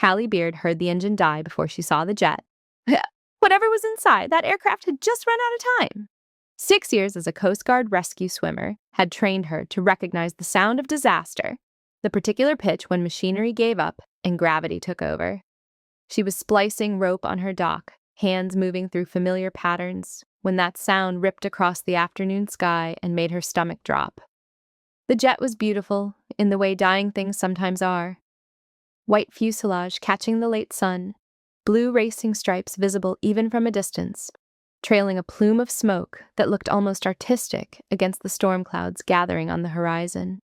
Hallie Beard heard the engine die before she saw the jet. Whatever was inside, that aircraft had just run out of time. 6 years as a Coast Guard rescue swimmer had trained her to recognize the sound of disaster, the particular pitch when machinery gave up and gravity took over. She was splicing rope on her dock, hands moving through familiar patterns, when that sound ripped across the afternoon sky and made her stomach drop. The jet was beautiful, in the way dying things sometimes are. White fuselage catching the late sun, blue racing stripes visible even from a distance, trailing a plume of smoke that looked almost artistic against the storm clouds gathering on the horizon.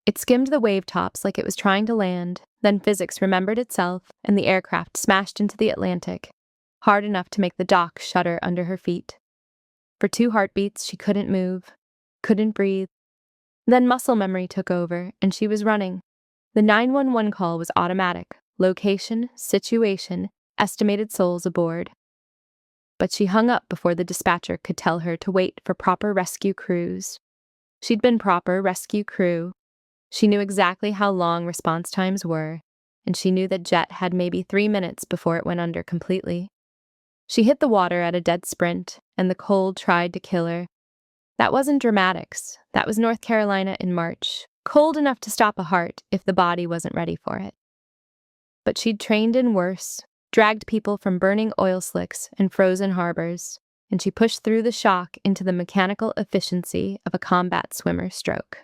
It skimmed the wave tops like it was trying to land, then physics remembered itself and the aircraft smashed into the Atlantic, hard enough to make the dock shudder under her feet. For 2 heartbeats, she couldn't move, couldn't breathe. Then muscle memory took over, and she was running. The 911 call was automatic: location, situation, estimated souls aboard. But she hung up before the dispatcher could tell her to wait for proper rescue crews. She'd been proper rescue crew. She knew exactly how long response times were, and she knew that jet had maybe 3 minutes before it went under completely. She hit the water at a dead sprint, and the cold tried to kill her. That wasn't dramatics. That was North Carolina in March, cold enough to stop a heart if the body wasn't ready for it. But she'd trained in worse, dragged people from burning oil slicks and frozen harbors, and she pushed through the shock into the mechanical efficiency of a combat swimmer stroke.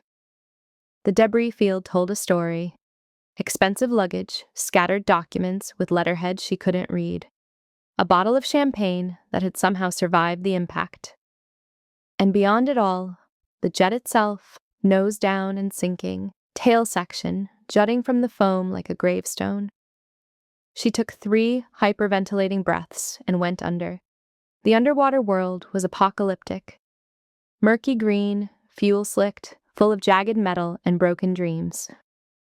The debris field told a story: expensive luggage, scattered documents with letterheads she couldn't read, a bottle of champagne that had somehow survived the impact. And beyond it all, the jet itself, nose down and sinking, tail section jutting from the foam like a gravestone. She took 3 hyperventilating breaths and went under. The underwater world was apocalyptic. Murky green, fuel-slicked, full of jagged metal and broken dreams.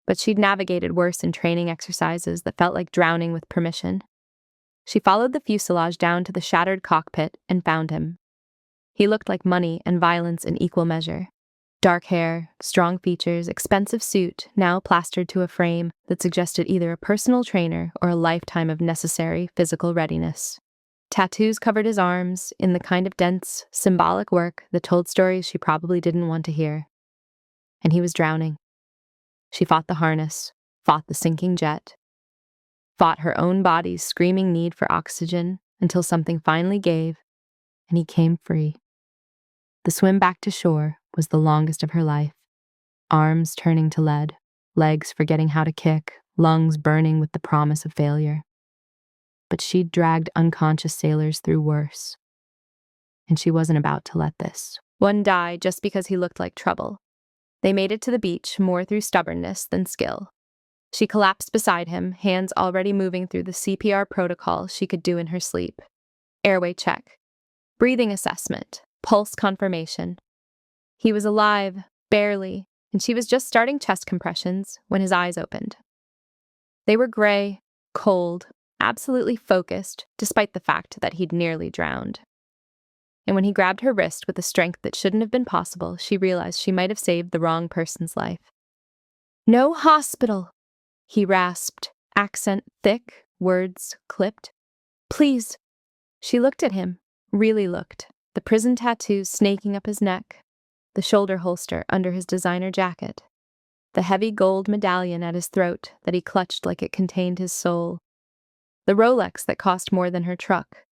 But she'd navigated worse in training exercises that felt like drowning with permission. She followed the fuselage down to the shattered cockpit and found him. He looked like money and violence in equal measure. Dark hair, strong features, expensive suit, now plastered to a frame that suggested either a personal trainer or a lifetime of necessary physical readiness. Tattoos covered his arms in the kind of dense, symbolic work that told stories she probably didn't want to hear. And he was drowning. She fought the harness, fought the sinking jet, fought her own body's screaming need for oxygen until something finally gave, and he came free. The swim back to shore was the longest of her life, arms turning to lead, legs forgetting how to kick, lungs burning with the promise of failure. But she'd dragged unconscious sailors through worse, and she wasn't about to let this one die just because he looked like trouble. They made it to the beach more through stubbornness than skill. She collapsed beside him, hands already moving through the CPR protocol she could do in her sleep. Airway check, breathing assessment, pulse confirmation. He was alive, barely, and she was just starting chest compressions when his eyes opened. They were gray, cold, absolutely focused, despite the fact that he'd nearly drowned. And when he grabbed her wrist with a strength that shouldn't have been possible, she realized she might have saved the wrong person's life. "No hospital," he rasped, accent thick, words clipped. "Please." She looked at him, really looked, the prison tattoos snaking up his neck, the shoulder holster under his designer jacket, the heavy gold medallion at his throat that he clutched like it contained his soul, the Rolex that cost more than her truck.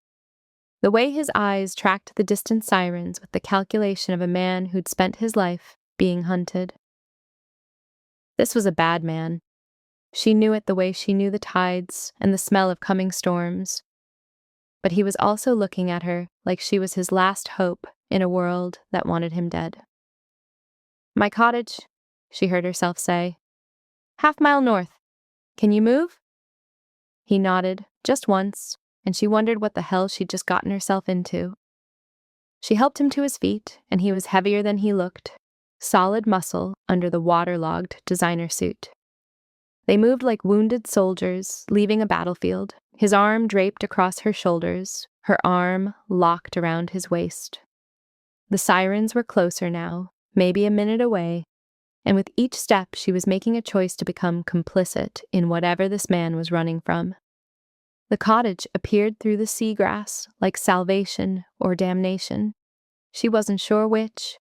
The way his eyes tracked the distant sirens with the calculation of a man who'd spent his life being hunted. This was a bad man. She knew it the way she knew the tides and the smell of coming storms. But he was also looking at her like she was his last hope in a world that wanted him dead. "My cottage," she heard herself say. "Half-mile north. Can you move?" He nodded, just once, and she wondered what the hell she'd just gotten herself into. She helped him to his feet, and he was heavier than he looked, solid muscle under the waterlogged designer suit. They moved like wounded soldiers leaving a battlefield, his arm draped across her shoulders, her arm locked around his waist. The sirens were closer now, maybe a minute away, And with each step, she was making a choice to become complicit in whatever this man was running from. The cottage appeared through the seagrass like salvation or damnation. She wasn't sure which.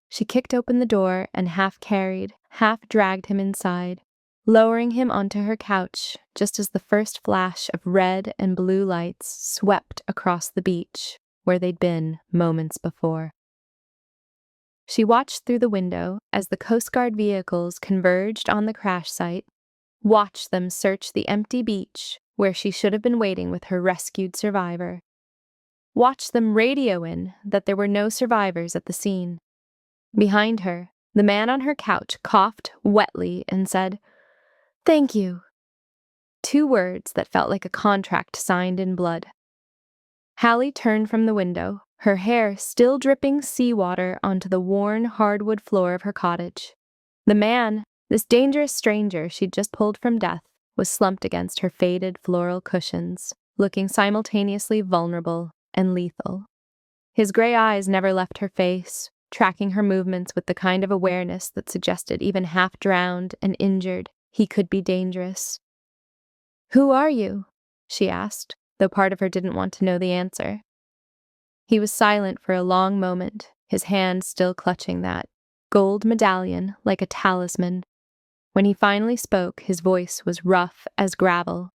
She kicked open the door and half carried, half dragged him inside, lowering him onto her couch just as the first flash of red and blue lights swept across the beach where they'd been moments before. She watched through the window as the Coast Guard vehicles converged on the crash site, watched them search the empty beach where she should have been waiting with her rescued survivor, watched them radio in that there were no survivors at the scene. Behind her, the man on her couch coughed wetly and said, "Thank you." 2 words that felt like a contract signed in blood. Hallie turned from the window, her hair still dripping seawater onto the worn hardwood floor of her cottage. The man, this dangerous stranger she'd just pulled from death, was slumped against her faded floral cushions, looking simultaneously vulnerable and lethal. His gray eyes never left her face, tracking her movements with the kind of awareness that suggested even half-drowned and injured, he could be dangerous. "Who are you?" she asked, though part of her didn't want to know the answer. He was silent for a long moment, his hand still clutching that gold medallion like a talisman. When he finally spoke, his voice was rough as gravel.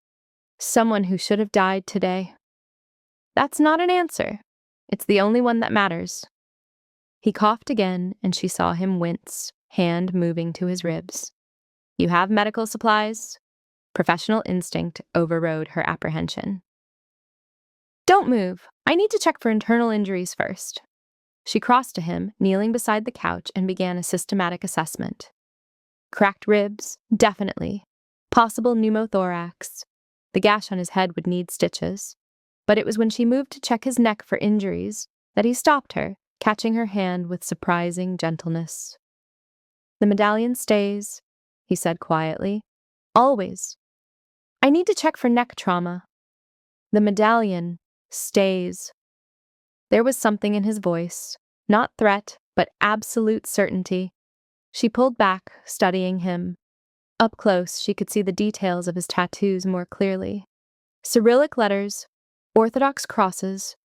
"Someone who should have died today." "That's not an answer. It's the only one that matters." He coughed again, and she saw him wince, hand moving to his ribs. "You have medical supplies?" Professional instinct overrode her apprehension. "Don't move. I need to check for internal injuries first." She crossed to him, kneeling beside the couch, and began a systematic assessment. Cracked ribs, definitely. Possible pneumothorax. The gash on his head would need stitches. But it was when she moved to check his neck for injuries that he stopped her, catching her hand with surprising gentleness. "The medallion stays," he said quietly. "Always. I need to check for neck trauma." "The medallion stays." There was something in his voice, not threat, but absolute certainty. She pulled back, studying him. Up close, she could see the details of his tattoos more clearly. Cyrillic letters, Orthodox crosses,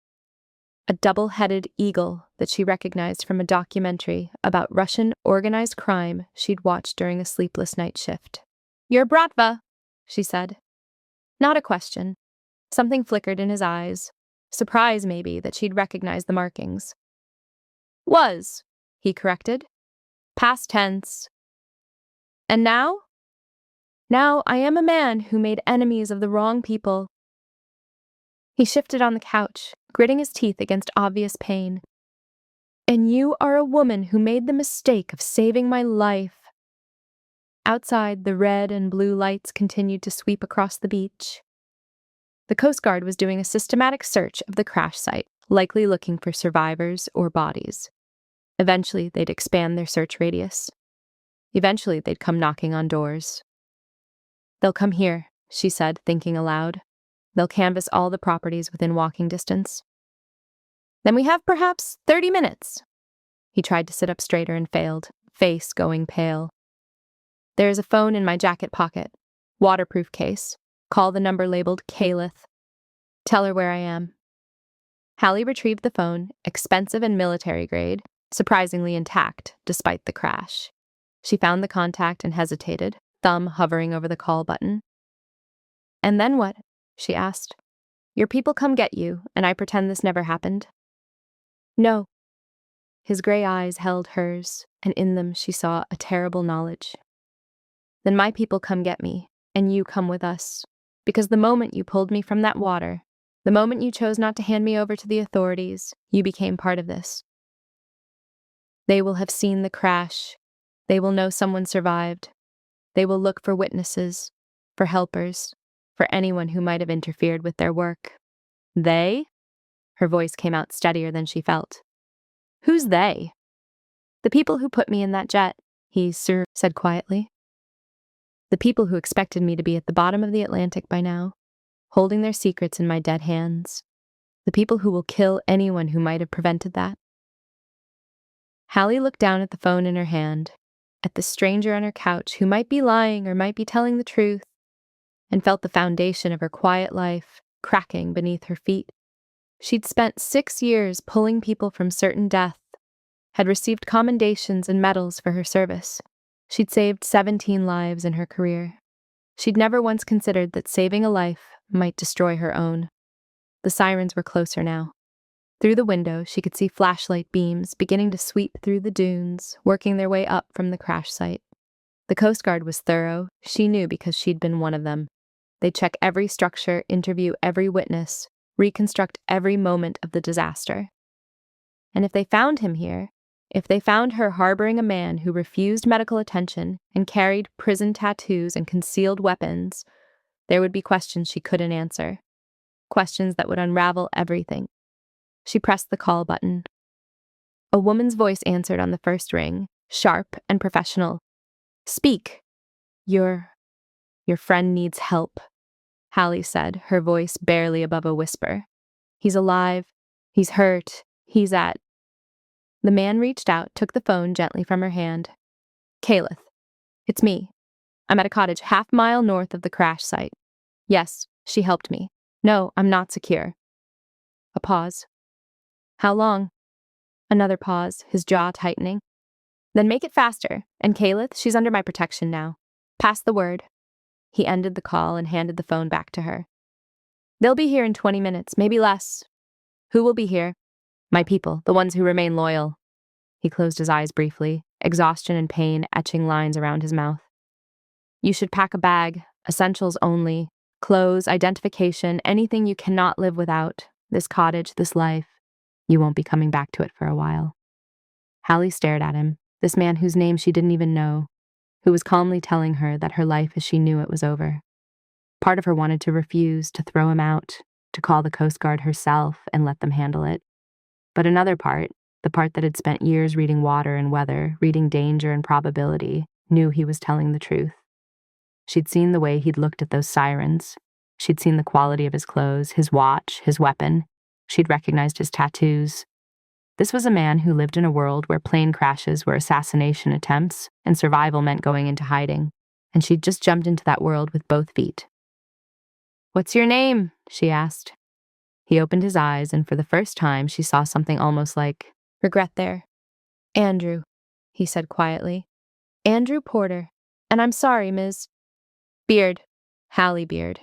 a double-headed eagle that she recognized from a documentary about Russian organized crime she'd watched during a sleepless night shift. "You're Bratva," she said. Not a question. Something flickered in his eyes. Surprise, maybe, that she'd recognized the markings. "Was," he corrected. "Past tense." "And now?" "Now I am a man who made enemies of the wrong people." He shifted on the couch, gritting his teeth against obvious pain. "And you are a woman who made the mistake of saving my life." Outside, the red and blue lights continued to sweep across the beach. The Coast Guard was doing a systematic search of the crash site, likely looking for survivors or bodies. Eventually, they'd expand their search radius. Eventually, they'd come knocking on doors. "They'll come here," she said, thinking aloud. "They'll canvass all the properties within walking distance." "Then we have perhaps 30 minutes. He tried to sit up straighter and failed, face going pale. "There is a phone in my jacket pocket. Waterproof case. Call the number labeled Caliph. Tell her where I am." Hallie retrieved the phone, expensive and military grade, surprisingly intact despite the crash. She found the contact and hesitated, thumb hovering over the call button. "And then what?" she asked. "Your people come get you, and I pretend this never happened?" "No." His gray eyes held hers, and in them she saw a terrible knowledge. "Then my people come get me, and you come with us. Because the moment you pulled me from that water, the moment you chose not to hand me over to the authorities, you became part of this. They will have seen the crash. They will know someone survived. They will look for witnesses, for helpers, for anyone who might have interfered with their work." "They?" Her voice came out steadier than she felt. "Who's they?" "The people who put me in that jet," he said quietly. "The people who expected me to be at the bottom of the Atlantic by now, holding their secrets in my dead hands. The people who will kill anyone who might have prevented that." Hallie looked down at the phone in her hand. at the stranger on her couch who might be lying or might be telling the truth, and felt the foundation of her quiet life cracking beneath her feet. She'd spent 6 years pulling people from certain death, had received commendations and medals for her service. She'd saved 17 lives in her career. She'd never once considered that saving a life might destroy her own. The sirens were closer now. Through the window, she could see flashlight beams beginning to sweep through the dunes, working their way up from the crash site. The Coast Guard was thorough. She knew because she'd been one of them. They'd check every structure, interview every witness, reconstruct every moment of the disaster. And if they found him here, if they found her harboring a man who refused medical attention and carried prison tattoos and concealed weapons, there would be questions she couldn't answer. Questions that would unravel everything. She pressed the call button. A woman's voice answered on the first ring, sharp and professional. "Speak. Your friend needs help," Hallie said, her voice barely above a whisper. "He's alive. He's hurt. He's at..." The man reached out, took the phone gently from her hand. "Caleth, it's me. I'm at a cottage half-mile north of the crash site. Yes, she helped me. No, I'm not secure." A pause. "How long?" Another pause, his jaw tightening. "Then make it faster. And Caleth, she's under my protection now. Pass the word." He ended the call and handed the phone back to her. "They'll be here in 20 minutes, maybe less." "Who will be here?" "My people, the ones who remain loyal." He closed his eyes briefly, exhaustion and pain etching lines around his mouth. "You should pack a bag, essentials only, clothes, identification, anything you cannot live without. This cottage, this life. You won't be coming back to it for a while." Hallie stared at him, this man whose name she didn't even know, who was calmly telling her that her life as she knew it was over. Part of her wanted to refuse, to throw him out, to call the Coast Guard herself and let them handle it. But another part, the part that had spent years reading water and weather, reading danger and probability, knew he was telling the truth. She'd seen the way he'd looked at those sirens. She'd seen the quality of his clothes, his watch, his weapon. She'd recognized his tattoos. This was a man who lived in a world where plane crashes were assassination attempts and survival meant going into hiding, and she'd just jumped into that world with both feet. "What's your name?" she asked. He opened his eyes, and for the first time she saw something almost like regret there. "Andrew," he said quietly. "Andrew Porter. And I'm sorry, Ms. Beard. Hallie Beard.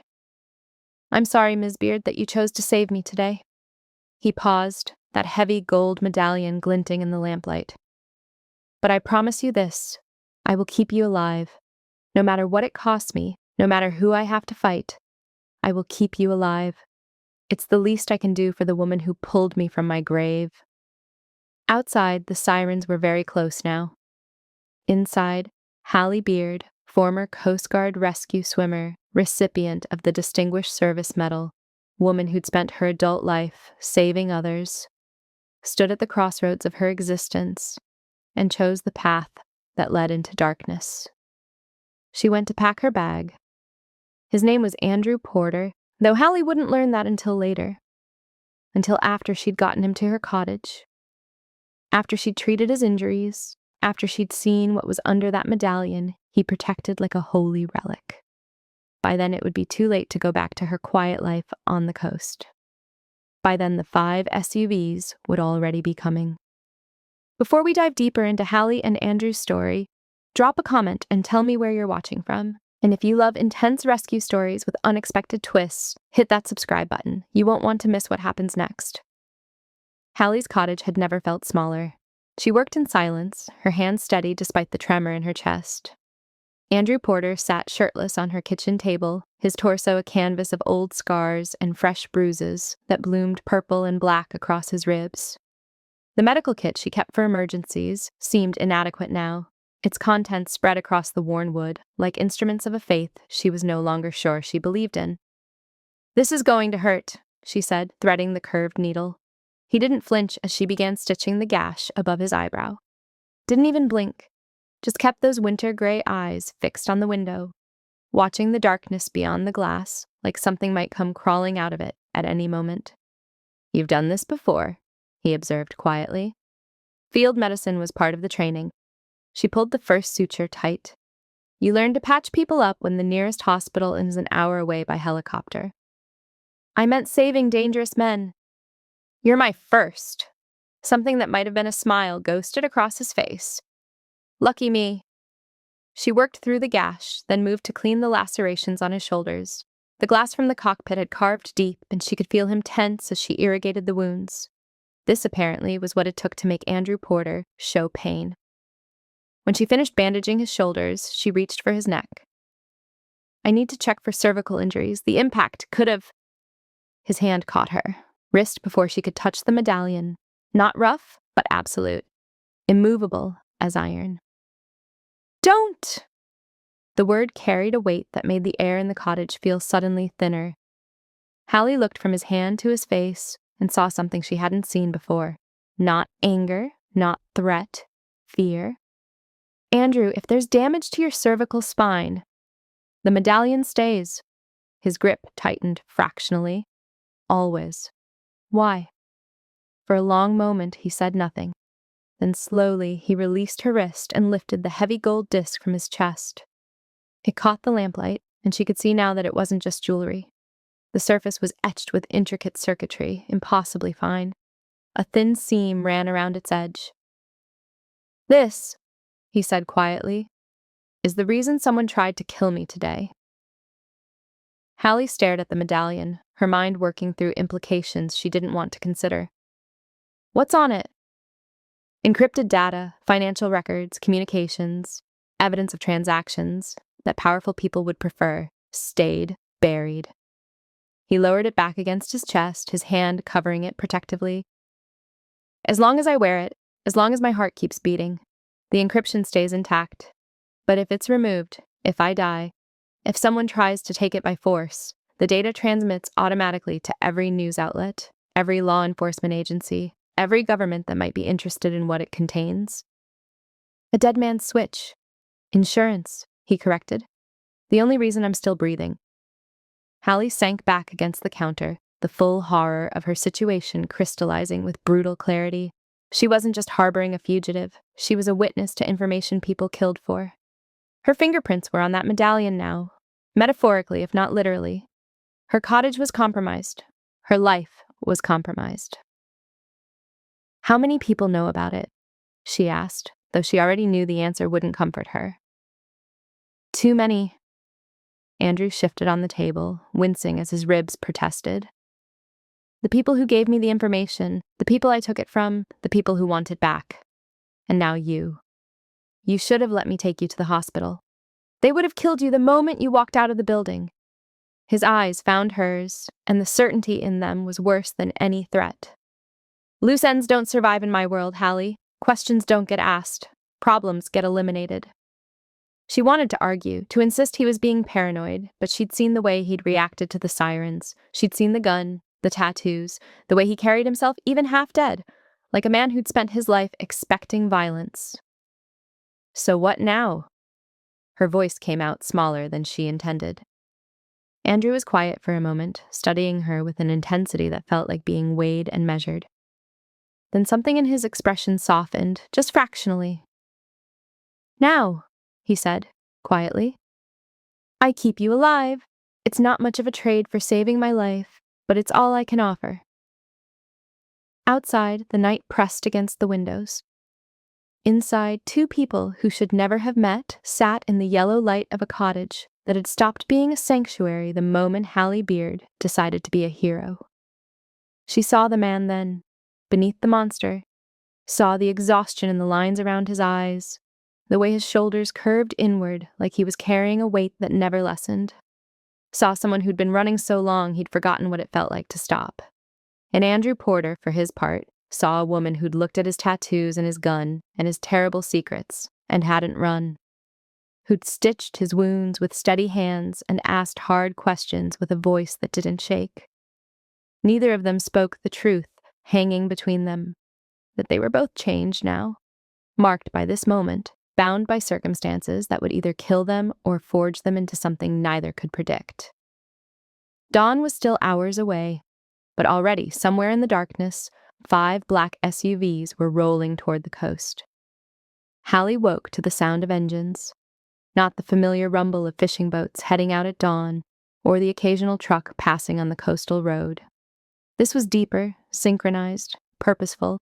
I'm sorry, Ms. Beard, that you chose to save me today." He paused, that heavy gold medallion glinting in the lamplight. "But I promise you this, I will keep you alive. No matter what it costs me, no matter who I have to fight, I will keep you alive. It's the least I can do for the woman who pulled me from my grave." Outside, the sirens were very close now. Inside, Hallie Beard, former Coast Guard rescue swimmer, recipient of the Distinguished Service Medal, woman who'd spent her adult life saving others, stood at the crossroads of her existence and chose the path that led into darkness. She went to pack her bag. His name was Andrew Porter, though Hallie wouldn't learn that until later. Until after she'd gotten him to her cottage. After she'd treated his injuries, after she'd seen what was under that medallion he protected like a holy relic. By then it would be too late to go back to her quiet life on the coast. By then the 5 SUVs would already be coming. Before we dive deeper into Hallie and Andrew's story, drop a comment and tell me where you're watching from. And if you love intense rescue stories with unexpected twists, hit that subscribe button. You won't want to miss what happens next. Hallie's cottage had never felt smaller. She worked in silence, her hands steady despite the tremor in her chest. Andrew Porter sat shirtless on her kitchen table, his torso a canvas of old scars and fresh bruises that bloomed purple and black across his ribs. The medical kit she kept for emergencies seemed inadequate now, its contents spread across the worn wood, like instruments of a faith she was no longer sure she believed in. "This is going to hurt," she said, threading the curved needle. He didn't flinch as she began stitching the gash above his eyebrow. Didn't even blink, just kept those winter-gray eyes fixed on the window, watching the darkness beyond the glass like something might come crawling out of it at any moment. "You've done this before," he observed quietly. Field medicine was part of the training. She pulled the first suture tight. You learn to patch people up when the nearest hospital is an hour away by helicopter. I meant saving dangerous men. You're my first. Something that might have been a smile ghosted across his face. Lucky me. She worked through the gash, then moved to clean the lacerations on his shoulders. The glass from the cockpit had carved deep, and she could feel him tense as she irrigated the wounds. This, apparently, was what it took to make Andrew Porter show pain. When she finished bandaging his shoulders, she reached for his neck. I need to check for cervical injuries. The impact could have... His hand caught her wrist before she could touch the medallion. Not rough, but absolute. Immovable as iron. Don't! The word carried a weight that made the air in the cottage feel suddenly thinner. Hallie looked from his hand to his face and saw something she hadn't seen before. Not anger, not threat, fear. Andrew, if there's damage to your cervical spine, the medallion stays. His grip tightened fractionally. Always. Why? For a long moment, he said nothing. Then slowly, he released her wrist and lifted the heavy gold disc from his chest. It caught the lamplight, and she could see now that it wasn't just jewelry. The surface was etched with intricate circuitry, impossibly fine. A thin seam ran around its edge. This, he said quietly, is the reason someone tried to kill me today. Hallie stared at the medallion, her mind working through implications she didn't want to consider. What's on it? Encrypted data, financial records, communications, evidence of transactions that powerful people would prefer, stayed buried. He lowered it back against his chest, his hand covering it protectively. As long as I wear it, as long as my heart keeps beating, the encryption stays intact. But if it's removed, if I die, if someone tries to take it by force, the data transmits automatically to every news outlet, every law enforcement agency, every government that might be interested in what it contains. A dead man's switch. Insurance, he corrected. The only reason I'm still breathing. Hallie sank back against the counter, the full horror of her situation crystallizing with brutal clarity. She wasn't just harboring a fugitive. She was a witness to information people killed for. Her fingerprints were on that medallion now, metaphorically if not literally. Her cottage was compromised. Her life was compromised. How many people know about it? She asked, though she already knew the answer wouldn't comfort her. Too many. Andrew shifted on the table, wincing as his ribs protested. The people who gave me the information, the people I took it from, the people who want it back. And now you. You should have let me take you to the hospital. They would have killed you the moment you walked out of the building. His eyes found hers, and the certainty in them was worse than any threat. Loose ends don't survive in my world, Hallie. Questions don't get asked. Problems get eliminated. She wanted to argue, to insist he was being paranoid, but she'd seen the way he'd reacted to the sirens. She'd seen the gun, the tattoos, the way he carried himself even half dead, like a man who'd spent his life expecting violence. So what now? Her voice came out smaller than she intended. Andrew was quiet for a moment, studying her with an intensity that felt like being weighed and measured. Then something in his expression softened, just fractionally. Now, he said, quietly. I keep you alive. It's not much of a trade for saving my life, but it's all I can offer. Outside, the night pressed against the windows. Inside, two people who should never have met sat in the yellow light of a cottage that had stopped being a sanctuary the moment Hallie Beard decided to be a hero. She saw the man then, beneath the monster, saw the exhaustion in the lines around his eyes, the way his shoulders curved inward like he was carrying a weight that never lessened. Saw someone who'd been running so long he'd forgotten what it felt like to stop. And Andrew Porter, for his part, saw a woman who'd looked at his tattoos and his gun and his terrible secrets and hadn't run. Who'd stitched his wounds with steady hands and asked hard questions with a voice that didn't shake. Neither of them spoke the truth hanging between them, that they were both changed now, marked by this moment, bound by circumstances that would either kill them or forge them into something neither could predict. Dawn was still hours away, but already, somewhere in the darkness, 5 black SUVs were rolling toward the coast. Hallie woke to the sound of engines, not the familiar rumble of fishing boats heading out at dawn, or the occasional truck passing on the coastal road. This was deeper, synchronized, purposeful,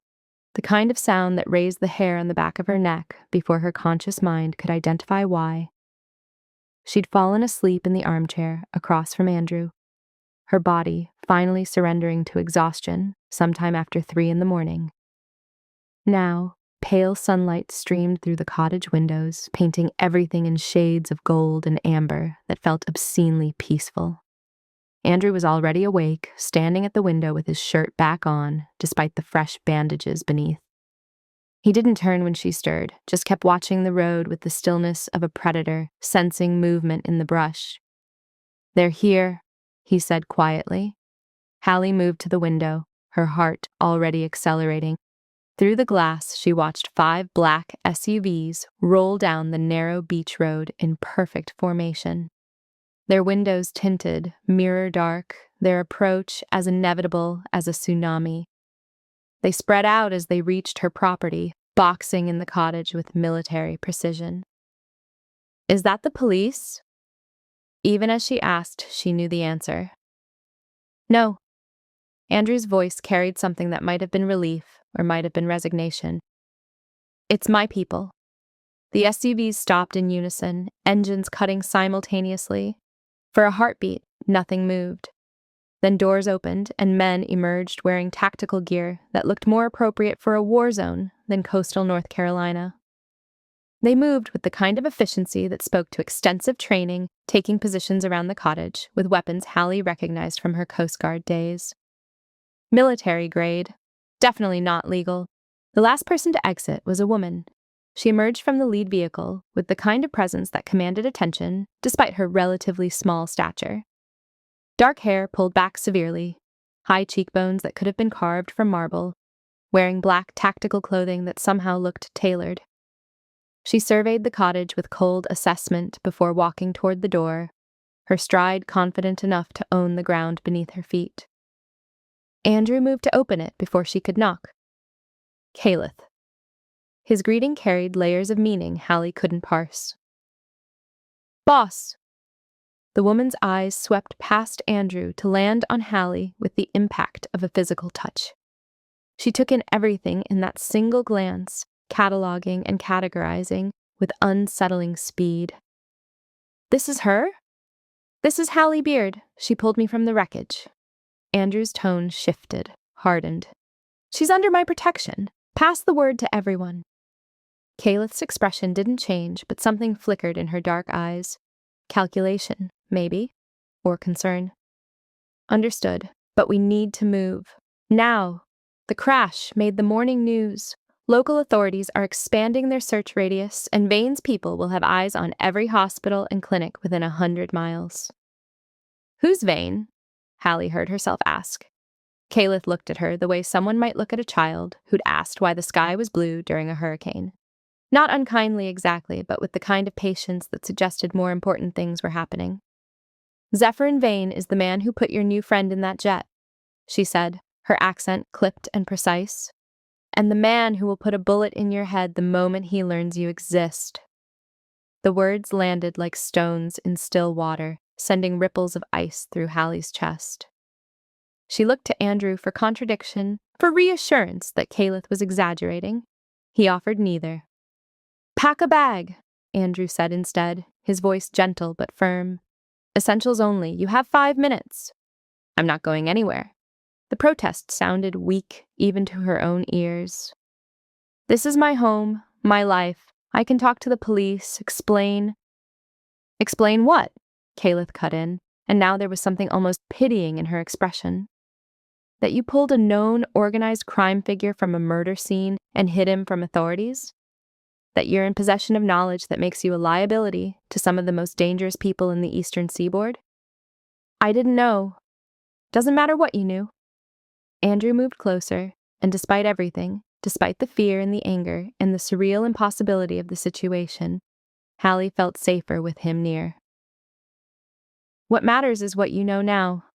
the kind of sound that raised the hair on the back of her neck before her conscious mind could identify why. She'd fallen asleep in the armchair across from Andrew, her body finally surrendering to exhaustion sometime after 3 a.m. Now, pale sunlight streamed through the cottage windows, painting everything in shades of gold and amber that felt obscenely peaceful. Andrew was already awake, standing at the window with his shirt back on, despite the fresh bandages beneath. He didn't turn when she stirred, just kept watching the road with the stillness of a predator, sensing movement in the brush. "They're here," he said quietly. Hallie moved to the window, her heart already accelerating. Through the glass, she watched 5 black SUVs roll down the narrow beach road in perfect formation. Their windows tinted, mirror dark, their approach as inevitable as a tsunami. They spread out as they reached her property, boxing in the cottage with military precision. "Is that the police?" Even as she asked, she knew the answer. "No." Andrew's voice carried something that might have been relief or might have been resignation. "It's my people." The SUVs stopped in unison, engines cutting simultaneously. For a heartbeat, nothing moved. Then doors opened, and men emerged wearing tactical gear that looked more appropriate for a war zone than coastal North Carolina. They moved with the kind of efficiency that spoke to extensive training, taking positions around the cottage with weapons Hallie recognized from her Coast Guard days. Military grade, definitely not legal. The last person to exit was a woman. She emerged from the lead vehicle with the kind of presence that commanded attention, despite her relatively small stature. Dark hair pulled back severely, high cheekbones that could have been carved from marble, wearing black tactical clothing that somehow looked tailored. She surveyed the cottage with cold assessment before walking toward the door, her stride confident enough to own the ground beneath her feet. Andrew moved to open it before she could knock. "Caleth." His greeting carried layers of meaning Hallie couldn't parse. "Boss." The woman's eyes swept past Andrew to land on Hallie with the impact of a physical touch. She took in everything in that single glance, cataloging and categorizing with unsettling speed. "This is her?" "This is Hallie Beard. She pulled me from the wreckage." Andrew's tone shifted, hardened. "She's under my protection. Pass the word to everyone." Caleth's expression didn't change, but something flickered in her dark eyes. Calculation, maybe, or concern. "Understood, but we need to move. Now." The crash made the morning news. Local authorities are expanding their search radius, and Vane's people will have eyes on every hospital and clinic within 100 miles. "Who's Vane?" Hallie heard herself ask. Caleth looked at her the way someone might look at a child who'd asked why the sky was blue during a hurricane. Not unkindly exactly, but with the kind of patience that suggested more important things were happening. "Zephyrin Vane is the man who put your new friend in that jet," she said, her accent clipped and precise. "And the man who will put a bullet in your head the moment he learns you exist." The words landed like stones in still water, sending ripples of ice through Hallie's chest. She looked to Andrew for contradiction, for reassurance that Caleth was exaggerating. He offered neither. "Pack a bag," Andrew said instead, his voice gentle but firm. "Essentials only. You have 5 minutes." "I'm not going anywhere." The protest sounded weak, even to her own ears. "This is my home, my life. I can talk to the police, explain." "Explain what?" Caleth cut in, and now there was something almost pitying in her expression. "That you pulled a known, organized crime figure from a murder scene and hid him from authorities? That you're in possession of knowledge that makes you a liability to some of the most dangerous people in the eastern seaboard?" "I didn't know." "Doesn't matter what you knew." Andrew moved closer, and despite everything, despite the fear and the anger and the surreal impossibility of the situation, Hallie felt safer with him near. "What matters is what you know now.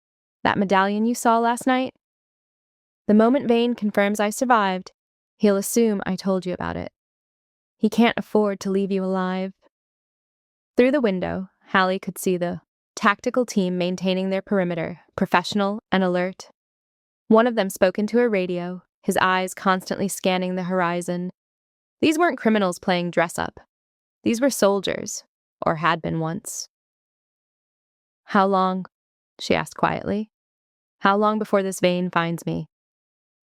That medallion you saw last night? The moment Vane confirms I survived, he'll assume I told you about it. He can't afford to leave you alive. Through the window, Hallie could see the tactical team maintaining their perimeter, professional and alert. One of them spoke into a radio, his eyes constantly scanning the horizon. These weren't criminals playing dress-up. These were soldiers, or had been once. "How long?" she asked quietly. "How long before this Vane finds me?"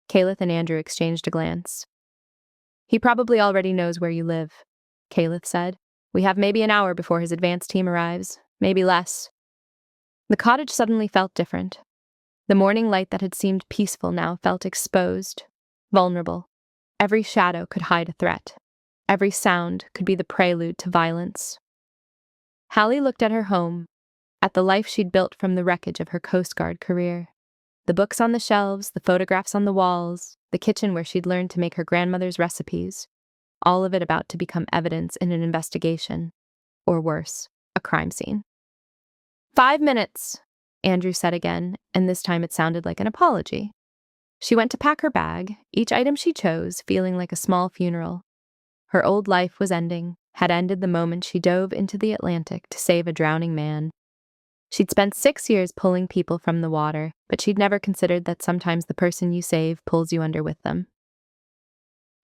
Caleth and Andrew exchanged a glance. "He probably already knows where you live," Caleth said. "We have maybe an hour before his advance team arrives, maybe less." The cottage suddenly felt different. The morning light that had seemed peaceful now felt exposed, vulnerable. Every shadow could hide a threat. Every sound could be the prelude to violence. Hallie looked at her home, at the life she'd built from the wreckage of her Coast Guard career. The books on the shelves, the photographs on the walls, the kitchen where she'd learned to make her grandmother's recipes, all of it about to become evidence in an investigation, or worse, a crime scene. 5 minutes, Andrew said again, and this time it sounded like an apology. She went to pack her bag, each item she chose feeling like a small funeral. Her old life was ending, had ended the moment she dove into the Atlantic to save a drowning man. She'd spent 6 years pulling people from the water, but she'd never considered that sometimes the person you save pulls you under with them.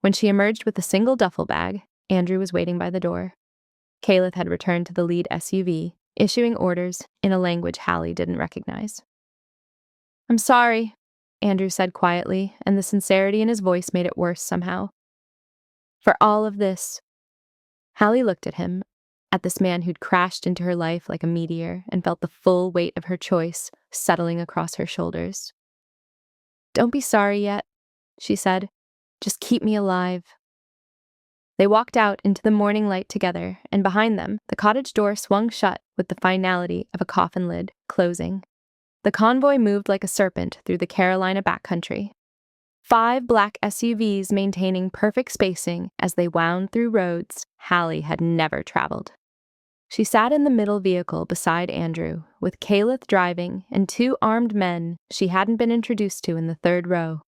When she emerged with a single duffel bag, Andrew was waiting by the door. Caleth had returned to the lead SUV, issuing orders in a language Hallie didn't recognize. "I'm sorry," Andrew said quietly, and the sincerity in his voice made it worse somehow. "For all of this." Hallie looked at him, at this man who'd crashed into her life like a meteor and felt the full weight of her choice settling across her shoulders. "Don't be sorry yet," she said. "Just keep me alive." They walked out into the morning light together, and behind them, the cottage door swung shut with the finality of a coffin lid closing. The convoy moved like a serpent through the Carolina backcountry. 5 black SUVs maintaining perfect spacing as they wound through roads Hallie had never traveled. She sat in the middle vehicle beside Andrew, with Caleth driving and 2 armed men she hadn't been introduced to in the 3rd row.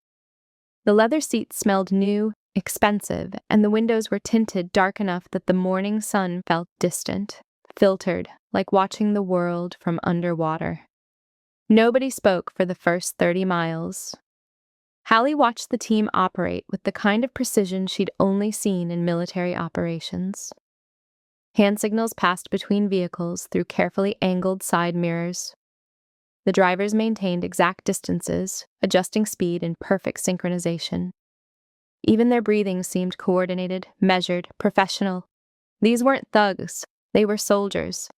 The leather seats smelled new, expensive, and the windows were tinted dark enough that the morning sun felt distant, filtered, like watching the world from underwater. Nobody spoke for the first 30 miles. Hallie watched the team operate with the kind of precision she'd only seen in military operations. Hand signals passed between vehicles through carefully angled side mirrors. The drivers maintained exact distances, adjusting speed in perfect synchronization. Even their breathing seemed coordinated, measured, professional. These weren't thugs, they were soldiers.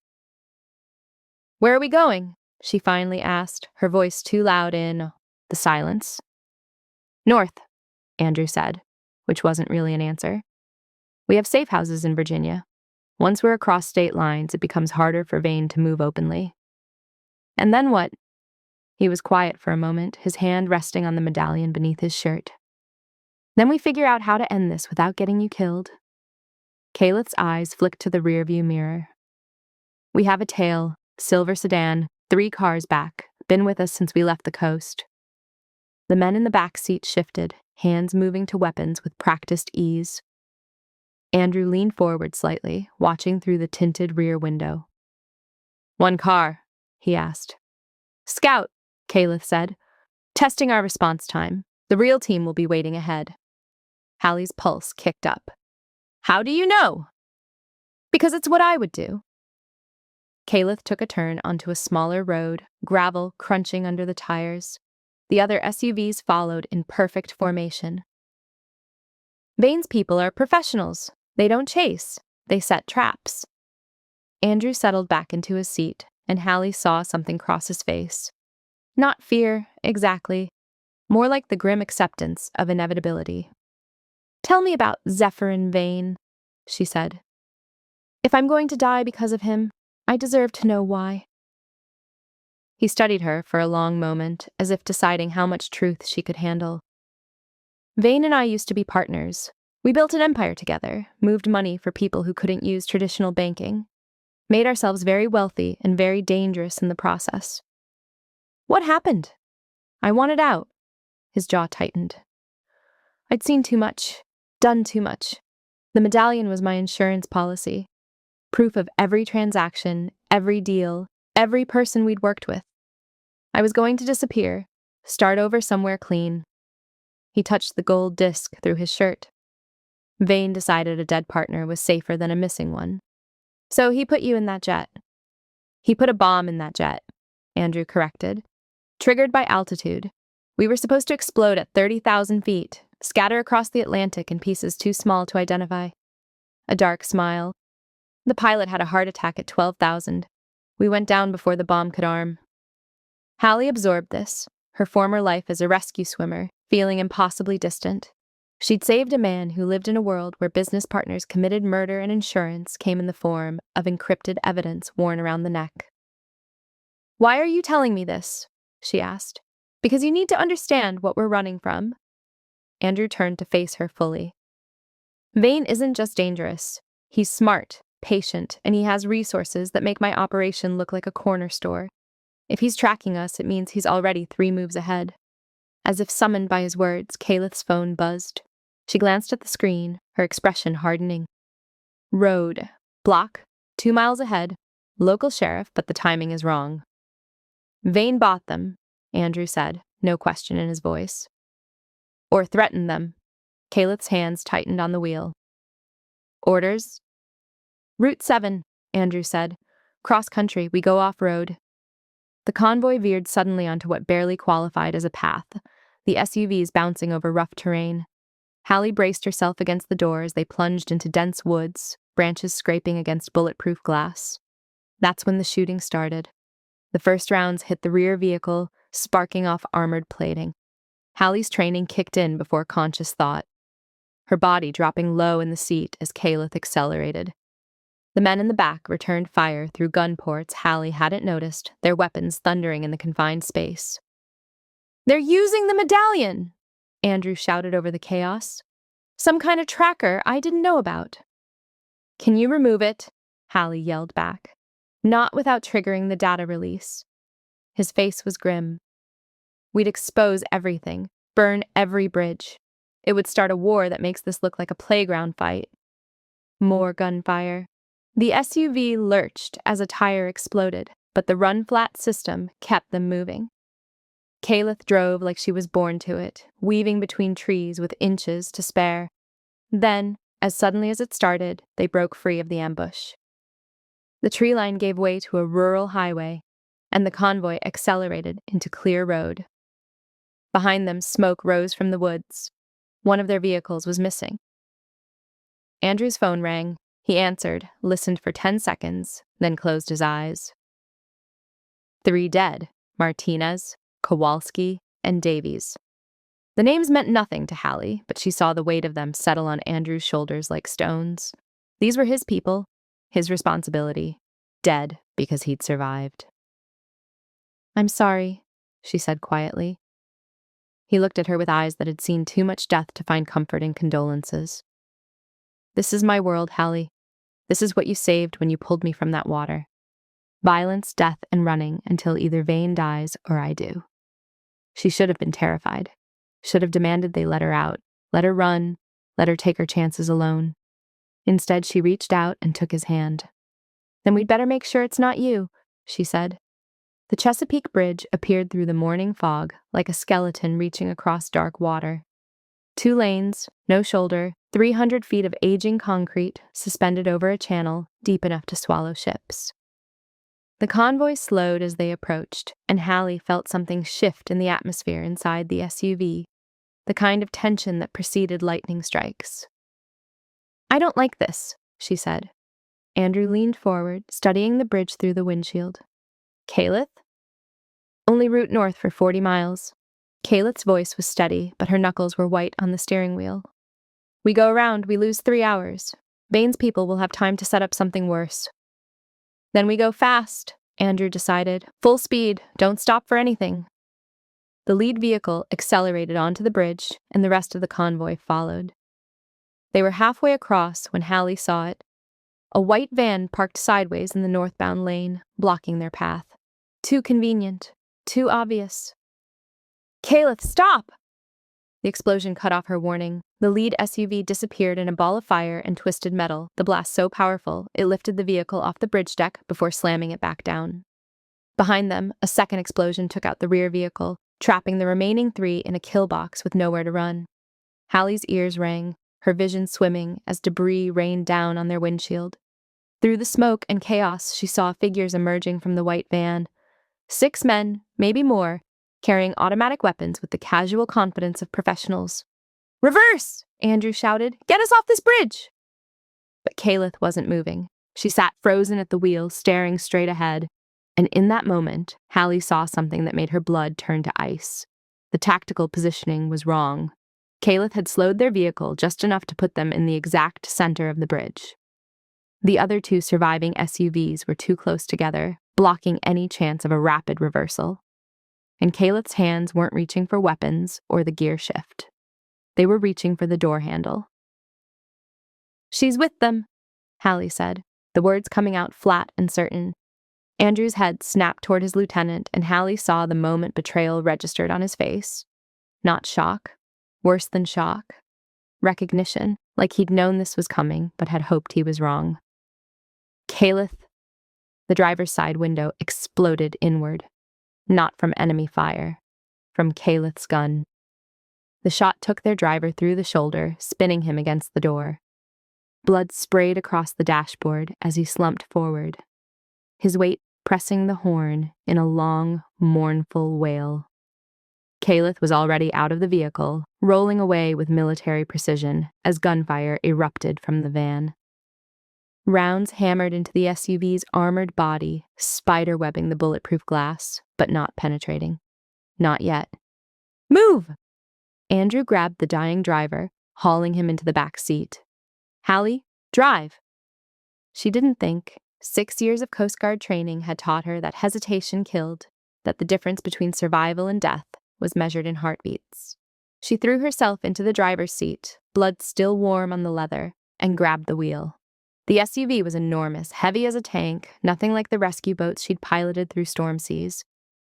"Where are we going?" she finally asked, her voice too loud in the silence. "North," Andrew said, which wasn't really an answer. "We have safe houses in Virginia. Once we're across state lines, it becomes harder for Vane to move openly." "And then what?" He was quiet for a moment, his hand resting on the medallion beneath his shirt. "Then we figure out how to end this without getting you killed." Caleth's eyes flicked to the rearview mirror. "We have a tail, silver sedan, 3 cars back, been with us since we left the coast." The men in the back seat shifted, hands moving to weapons with practiced ease. Andrew leaned forward slightly, watching through the tinted rear window. "1 car?" he asked. "Scout," Caleth said. "Testing our response time. The real team will be waiting ahead." Hallie's pulse kicked up. "How do you know?" "Because it's what I would do." Caleth took a turn onto a smaller road, gravel crunching under the tires. The other SUVs followed in perfect formation. "Vane's people are professionals. They don't chase. They set traps." Andrew settled back into his seat, and Hallie saw something cross his face. Not fear, exactly. More like the grim acceptance of inevitability. "Tell me about Zephyrin Vane," she said. "If I'm going to die because of him, I deserve to know why." He studied her for a long moment, as if deciding how much truth she could handle. "Vane and I used to be partners. We built an empire together, moved money for people who couldn't use traditional banking, made ourselves very wealthy and very dangerous in the process." "What happened?" "I wanted out." His jaw tightened. "I'd seen too much, done too much. The medallion was my insurance policy. Proof of every transaction, every deal, every person we'd worked with. I was going to disappear, start over somewhere clean. He touched the gold disc through his shirt. Vane decided a dead partner was safer than a missing one. So he put you in that jet. He put a bomb in that jet, Andrew corrected. Triggered by altitude. We were supposed to explode at 30,000 feet, scatter across the Atlantic in pieces too small to identify. A dark smile. The pilot had a heart attack at 12,000. We went down before the bomb could arm. Hallie absorbed this, her former life as a rescue swimmer, feeling impossibly distant. She'd saved a man who lived in a world where business partners committed murder and insurance came in the form of encrypted evidence worn around the neck. "Why are you telling me this?" she asked. "Because you need to understand what we're running from." Andrew turned to face her fully. Vane isn't just dangerous. He's smart, patient, and he has resources that make my operation look like a corner store. If he's tracking us, it means he's already 3 moves ahead. As if summoned by his words, Caleth's phone buzzed. She glanced at the screen, her expression hardening. Road. Block. 2 miles ahead. Local sheriff, but the timing is wrong. Vane bought them, Andrew said, no question in his voice. Or threatened them. Caleth's hands tightened on the wheel. Orders? Route 7, Andrew said. Cross country, we go off-road. The convoy veered suddenly onto what barely qualified as a path, the SUVs bouncing over rough terrain. Hallie braced herself against the door as they plunged into dense woods, branches scraping against bulletproof glass. That's when the shooting started. The first rounds hit the rear vehicle, sparking off armored plating. Hallie's training kicked in before conscious thought, her body dropping low in the seat as Caleth accelerated. The men in the back returned fire through gun ports Hallie hadn't noticed, their weapons thundering in the confined space. "They're using the medallion!" Andrew shouted over the chaos. "Some kind of tracker I didn't know about." "Can you remove it?" Hallie yelled back. Not without triggering the data release. His face was grim. "We'd expose everything, burn every bridge. It would start a war that makes this look like a playground fight." More gunfire. The SUV lurched as a tire exploded, but the run-flat system kept them moving. Caleth drove like she was born to it, weaving between trees with inches to spare. Then, as suddenly as it started, they broke free of the ambush. The tree line gave way to a rural highway, and the convoy accelerated into clear road. Behind them, smoke rose from the woods. One of their vehicles was missing. Andrew's phone rang. He answered, listened for 10 seconds, then closed his eyes. 3 dead: Martinez, Kowalski, and Davies. The names meant nothing to Hallie, but she saw the weight of them settle on Andrew's shoulders like stones. These were his people, his responsibility, dead because he'd survived. "I'm sorry," she said quietly. He looked at her with eyes that had seen too much death to find comfort in condolences. "This is my world, Hallie. This is what you saved when you pulled me from that water. Violence, death, and running until either Vane dies or I do." She should have been terrified. Should have demanded they let her out, let her run, let her take her chances alone. Instead, she reached out and took his hand. "Then we'd better make sure it's not you," she said. The Chesapeake Bridge appeared through the morning fog like a skeleton reaching across dark water. 2 lanes, no shoulder, 300 feet of aging concrete suspended over a channel deep enough to swallow ships. The convoy slowed as they approached, and Hallie felt something shift in the atmosphere inside the SUV, the kind of tension that preceded lightning strikes. "I don't like this," she said. Andrew leaned forward, studying the bridge through the windshield. "Caleth?" "Only route north for 40 miles. Caleth's voice was steady, but her knuckles were white on the steering wheel. "We go around, we lose 3 hours. Vane's people will have time to set up something worse." "Then we go fast," Andrew decided. "Full speed, don't stop for anything." The lead vehicle accelerated onto the bridge, and the rest of the convoy followed. They were halfway across when Hallie saw it. A white van parked sideways in the northbound lane, blocking their path. Too convenient, too obvious. "Caleth, stop!" The explosion cut off her warning. The lead SUV disappeared in a ball of fire and twisted metal, the blast so powerful it lifted the vehicle off the bridge deck before slamming it back down. Behind them, a second explosion took out the rear vehicle, trapping the remaining 3 in a kill box with nowhere to run. Hallie's ears rang, her vision swimming as debris rained down on their windshield. Through the smoke and chaos, she saw figures emerging from the white van. 6 men, maybe more, carrying automatic weapons with the casual confidence of professionals. "Reverse!" Andrew shouted. "Get us off this bridge!" But Kalith wasn't moving. She sat frozen at the wheel, staring straight ahead. And in that moment, Hallie saw something that made her blood turn to ice. The tactical positioning was wrong. Kalith had slowed their vehicle just enough to put them in the exact center of the bridge. The other 2 surviving SUVs were too close together, blocking any chance of a rapid reversal. And Kalith's hands weren't reaching for weapons or the gear shift. They were reaching for the door handle. "She's with them," Hallie said, the words coming out flat and certain. Andrew's head snapped toward his lieutenant, and Hallie saw the moment betrayal registered on his face. Not shock. Worse than shock. Recognition, like he'd known this was coming, but had hoped he was wrong. "Kalith." The driver's side window exploded inward. Not from enemy fire. From Kalith's gun. The shot took their driver through the shoulder, spinning him against the door. Blood sprayed across the dashboard as he slumped forward, his weight pressing the horn in a long, mournful wail. Kalith was already out of the vehicle, rolling away with military precision as gunfire erupted from the van. Rounds hammered into the SUV's armored body, spiderwebbing the bulletproof glass, but not penetrating. Not yet. "Move!" Andrew grabbed the dying driver, hauling him into the back seat. "Hallie, drive!" She didn't think. 6 years of Coast Guard training had taught her that hesitation killed, that the difference between survival and death was measured in heartbeats. She threw herself into the driver's seat, blood still warm on the leather, and grabbed the wheel. The SUV was enormous, heavy as a tank, nothing like the rescue boats she'd piloted through storm seas.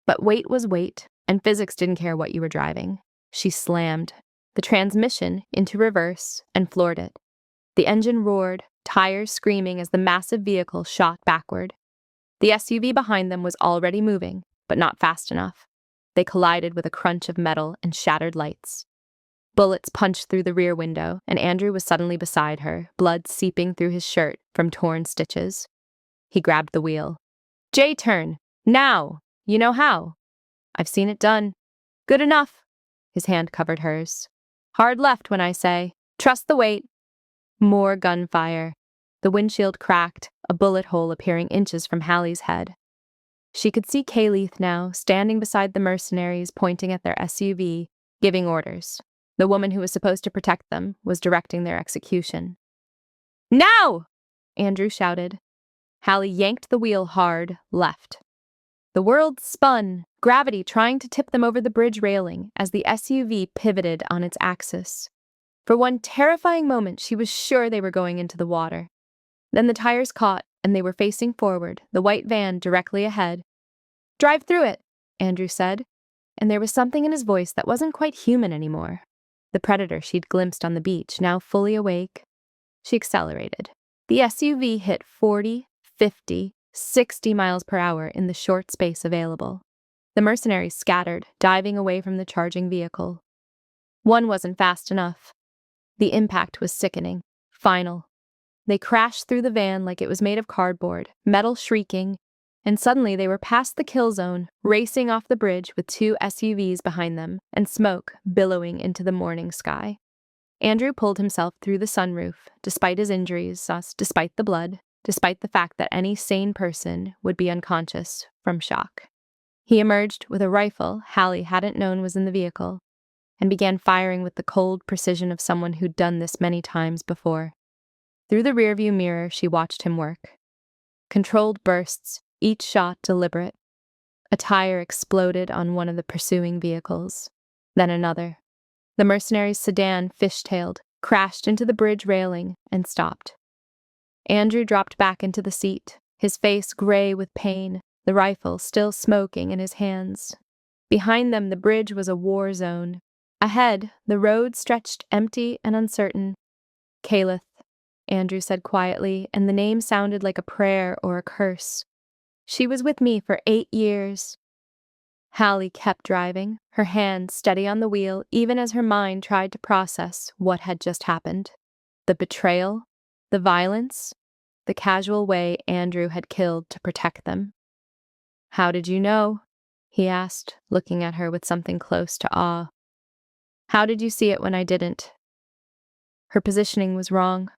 But weight was weight, and physics didn't care what you were driving. She slammed the transmission into reverse and floored it. The engine roared, tires screaming as the massive vehicle shot backward. The SUV behind them was already moving, but not fast enough. They collided with a crunch of metal and shattered lights. Bullets punched through the rear window, and Andrew was suddenly beside her, blood seeping through his shirt from torn stitches. He grabbed the wheel. "J-turn! Now! You know how." "I've seen it done." "Good enough." His hand covered hers. "Hard left when I say. Trust the weight." More gunfire. The windshield cracked, a bullet hole appearing inches from Hallie's head. She could see Kalith now, standing beside the mercenaries, pointing at their SUV, giving orders. The woman who was supposed to protect them was directing their execution. "Now!" Andrew shouted. Hallie yanked the wheel hard, left. The world spun, gravity trying to tip them over the bridge railing as the SUV pivoted on its axis. For one terrifying moment, she was sure they were going into the water. Then the tires caught, and they were facing forward, the white van directly ahead. "Drive through it," Andrew said, and there was something in his voice that wasn't quite human anymore. The predator she'd glimpsed on the beach, now fully awake. She accelerated. The SUV hit 40, 50, 60 miles per hour in the short space available. The mercenaries scattered, diving away from the charging vehicle. One wasn't fast enough. The impact was sickening, final. They crashed through the van like it was made of cardboard, metal shrieking, and suddenly they were past the kill zone, racing off the bridge with 2 SUVs behind them and smoke billowing into the morning sky. Andrew pulled himself through the sunroof, despite his injuries, despite the blood, despite the fact that any sane person would be unconscious from shock. He emerged with a rifle Hallie hadn't known was in the vehicle, and began firing with the cold precision of someone who'd done this many times before. Through the rearview mirror, she watched him work. Controlled bursts, each shot deliberate. A tire exploded on one of the pursuing vehicles, then another. The mercenary's sedan fishtailed, crashed into the bridge railing, and stopped. Andrew dropped back into the seat, his face gray with pain, the rifle still smoking in his hands. Behind them, the bridge was a war zone. Ahead, the road stretched empty and uncertain. Caliph, Andrew said quietly, and the name sounded like a prayer or a curse. She was with me for 8 years. Hallie kept driving, her hand steady on the wheel, even as her mind tried to process what had just happened. The betrayal, the violence, the casual way Andrew had killed to protect them. "How did you know?" he asked, looking at her with something close to awe. "How did you see it when I didn't?" Her positioning was wrong,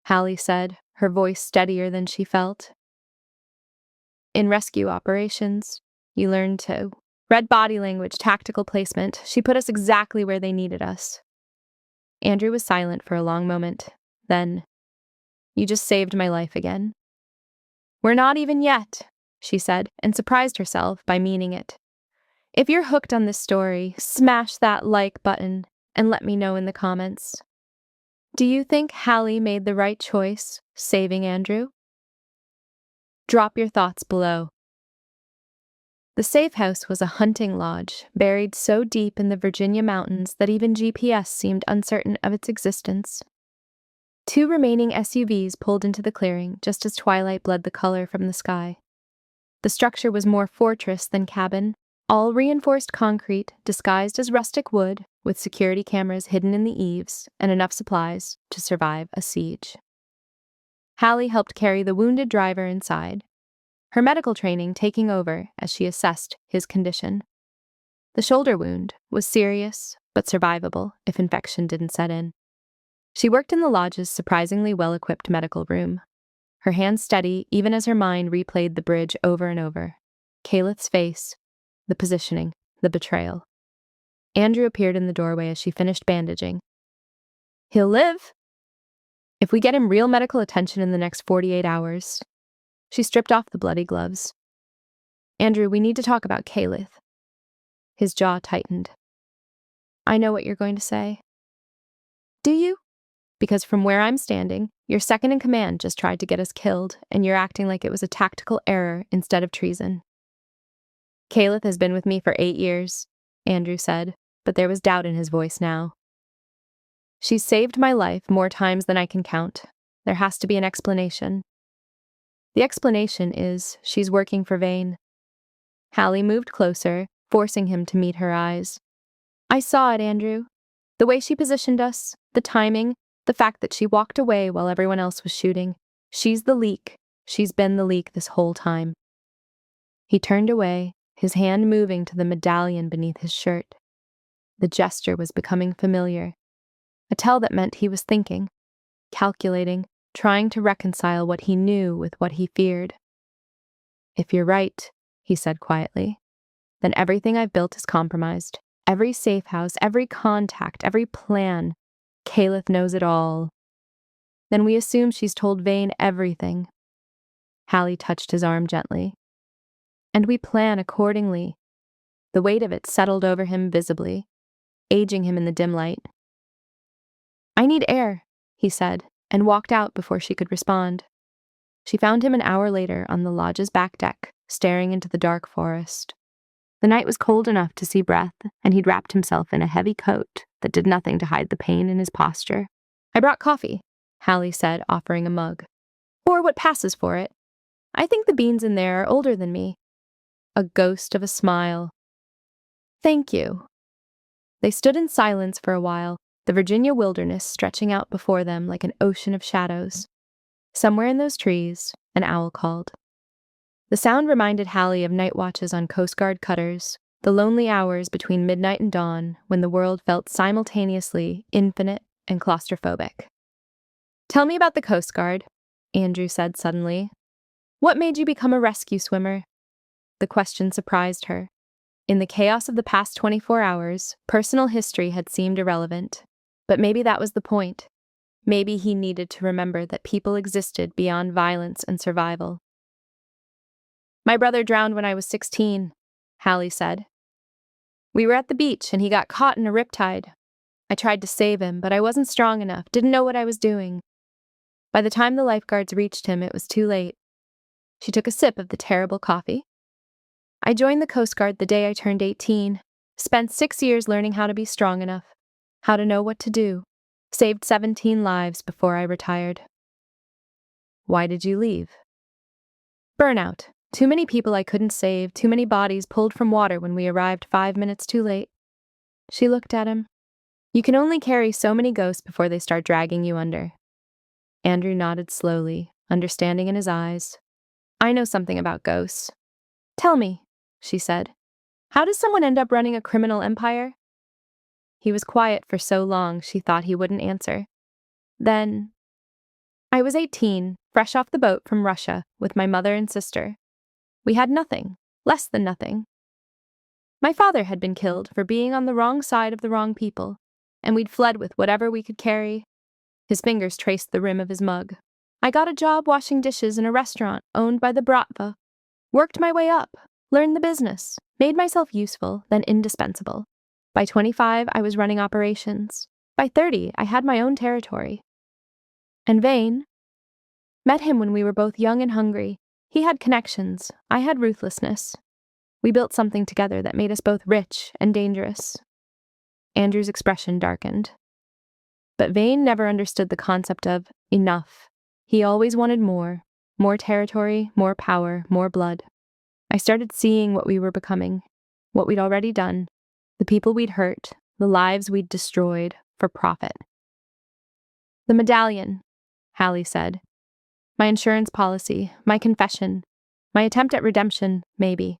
Hallie said, her voice steadier than she felt. "In rescue operations, you learn to read body language, tactical placement. She put us exactly where they needed us." Andrew was silent for a long moment. Then, "You just saved my life again." "We're not even yet," she said, and surprised herself by meaning it. If you're hooked on this story, smash that like button and let me know in the comments. Do you think Hallie made the right choice, saving Andrew? Drop your thoughts below. The safe house was a hunting lodge, buried so deep in the Virginia mountains that even GPS seemed uncertain of its existence. 2 remaining SUVs pulled into the clearing just as twilight bled the color from the sky. The structure was more fortress than cabin, all reinforced concrete disguised as rustic wood, with security cameras hidden in the eaves and enough supplies to survive a siege. Hallie helped carry the wounded driver inside, her medical training taking over as she assessed his condition. The shoulder wound was serious, but survivable if infection didn't set in. She worked in the lodge's surprisingly well-equipped medical room, her hands steady even as her mind replayed the bridge over and over. Caliph's face, the positioning, the betrayal. Andrew appeared in the doorway as she finished bandaging. "He'll live if we get him real medical attention in the next 48 hours. She stripped off the bloody gloves. "Andrew, we need to talk about Caliph." His jaw tightened. "I know what you're going to say." "Do you?" "Because from where I'm standing, your second in command just tried to get us killed, and you're acting like it was a tactical error instead of treason." "Caliph has been with me for 8 years, Andrew said, but there was doubt in his voice now. "She's saved my life more times than I can count. There has to be an explanation." "The explanation is she's working for Vane." Hallie moved closer, forcing him to meet her eyes. "I saw it, Andrew. The way she positioned us, the timing, the fact that she walked away while everyone else was shooting. She's the leak. She's been the leak this whole time." He turned away, his hand moving to the medallion beneath his shirt. The gesture was becoming familiar, a tell that meant he was thinking, calculating, trying to reconcile what he knew with what he feared. "If you're right," he said quietly, "then everything I've built is compromised. Every safe house, every contact, every plan. Caliph knows it all. Then we assume she's told Vane everything." Hallie touched his arm gently. "And we plan accordingly." The weight of it settled over him visibly, aging him in the dim light. "I need air," he said, and walked out before she could respond. She found him an hour later on the lodge's back deck, staring into the dark forest. The night was cold enough to see breath, and he'd wrapped himself in a heavy coat that did nothing to hide the pain in his posture. "I brought coffee," Hallie said, offering a mug. "Or what passes for it. I think the beans in there are older than me." A ghost of a smile. "Thank you." They stood in silence for a while, the Virginia wilderness stretching out before them like an ocean of shadows. Somewhere in those trees, an owl called. The sound reminded Hallie of night watches on Coast Guard cutters, the lonely hours between midnight and dawn when the world felt simultaneously infinite and claustrophobic. "Tell me about the Coast Guard," Andrew said suddenly. "What made you become a rescue swimmer?" The question surprised her. In the chaos of the past 24 hours, personal history had seemed irrelevant. But maybe that was the point. Maybe he needed to remember that people existed beyond violence and survival. "My brother drowned when I was 16, Hallie said. "We were at the beach and he got caught in a riptide. I tried to save him, but I wasn't strong enough, didn't know what I was doing. By the time the lifeguards reached him, it was too late." She took a sip of the terrible coffee. "I joined the Coast Guard the day I turned 18, Spent 6 years learning how to be strong enough, how to know what to do. Saved 17 lives before I retired. Why did you leave? Burnout. Too many people I couldn't save, too many bodies pulled from water when we arrived 5 minutes too late. She looked at him. You can only carry so many ghosts before they start dragging you under. Andrew nodded slowly, understanding in his eyes. I know something about ghosts. Tell me, she said. How does someone end up running a criminal empire? He was quiet for so long she thought he wouldn't answer. Then, I was 18, fresh off the boat from Russia, with my mother and sister. We had nothing, less than nothing. My father had been killed for being on the wrong side of the wrong people, and we'd fled with whatever we could carry. His fingers traced the rim of his mug. I got a job washing dishes in a restaurant owned by the Bratva. Worked my way up, learned the business, made myself useful, then indispensable. By 25, I was running operations. By 30, I had my own territory. And Vane? Met him when we were both young and hungry. He had connections. I had ruthlessness. We built something together that made us both rich and dangerous. Andrew's expression darkened. But Vane never understood the concept of enough. He always wanted more territory, more power, more blood. I started seeing what we were becoming, what we'd already done, the people we'd hurt, the lives we'd destroyed for profit. The medallion, Hallie said. My insurance policy, my confession, my attempt at redemption, maybe.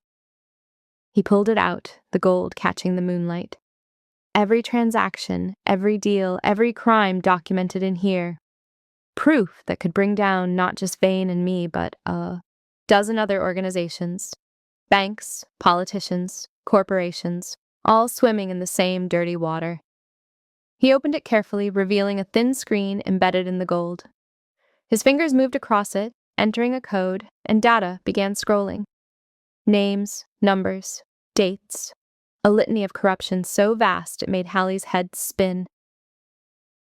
He pulled it out, the gold catching the moonlight. Every transaction, every deal, every crime documented in here. Proof that could bring down not just Vane and me, but a dozen other organizations. Banks, politicians, corporations, all swimming in the same dirty water. He opened it carefully, revealing a thin screen embedded in the gold. His fingers moved across it, entering a code, and data began scrolling. Names, numbers, dates, a litany of corruption so vast it made Hallie's head spin.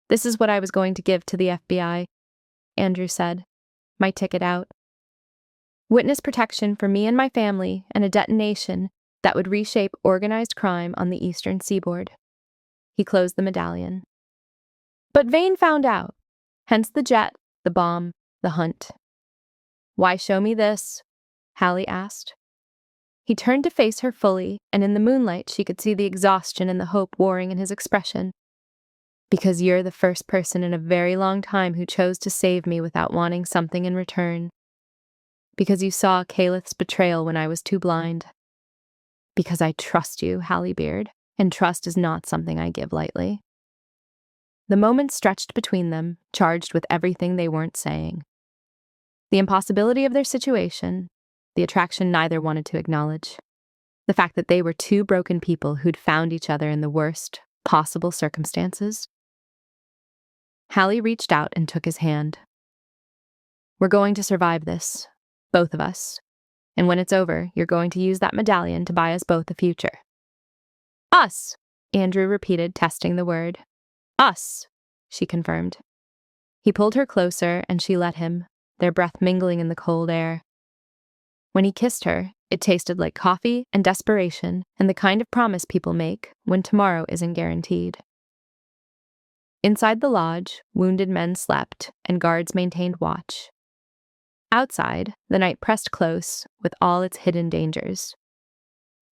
This is what I was going to give to the FBI, Andrew said, my ticket out. Witness protection for me and my family and a detonation that would reshape organized crime on the eastern seaboard. He closed the medallion. But Vane found out, hence the jet, the bomb, the hunt. Why show me this? Hallie asked. He turned to face her fully, and in the moonlight she could see the exhaustion and the hope warring in his expression. Because you're the first person in a very long time who chose to save me without wanting something in return. Because you saw Caleth's betrayal when I was too blind. Because I trust you, Hallie Beard, and trust is not something I give lightly. The moment stretched between them, charged with everything they weren't saying. The impossibility of their situation, the attraction neither wanted to acknowledge. The fact that they were two broken people who'd found each other in the worst possible circumstances. Hallie reached out and took his hand. We're going to survive this, both of us. And when it's over, you're going to use that medallion to buy us both a future. Us, Andrew repeated, testing the word. Us, she confirmed. He pulled her closer and she let him, their breath mingling in the cold air. When he kissed her, it tasted like coffee and desperation and the kind of promise people make when tomorrow isn't guaranteed. Inside the lodge, wounded men slept and guards maintained watch. Outside, the night pressed close with all its hidden dangers.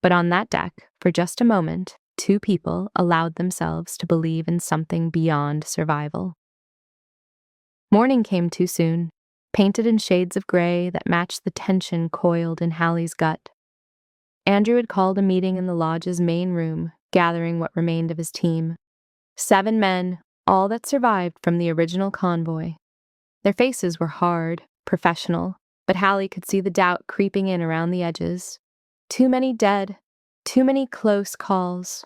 But on that deck, for just a moment, two people allowed themselves to believe in something beyond survival. Morning came too soon, painted in shades of gray that matched the tension coiled in Hallie's gut. Andrew had called a meeting in the lodge's main room, gathering what remained of his team. 7 men, all that survived from the original convoy. Their faces were hard, professional, but Hallie could see the doubt creeping in around the edges. Too many dead, too many close calls.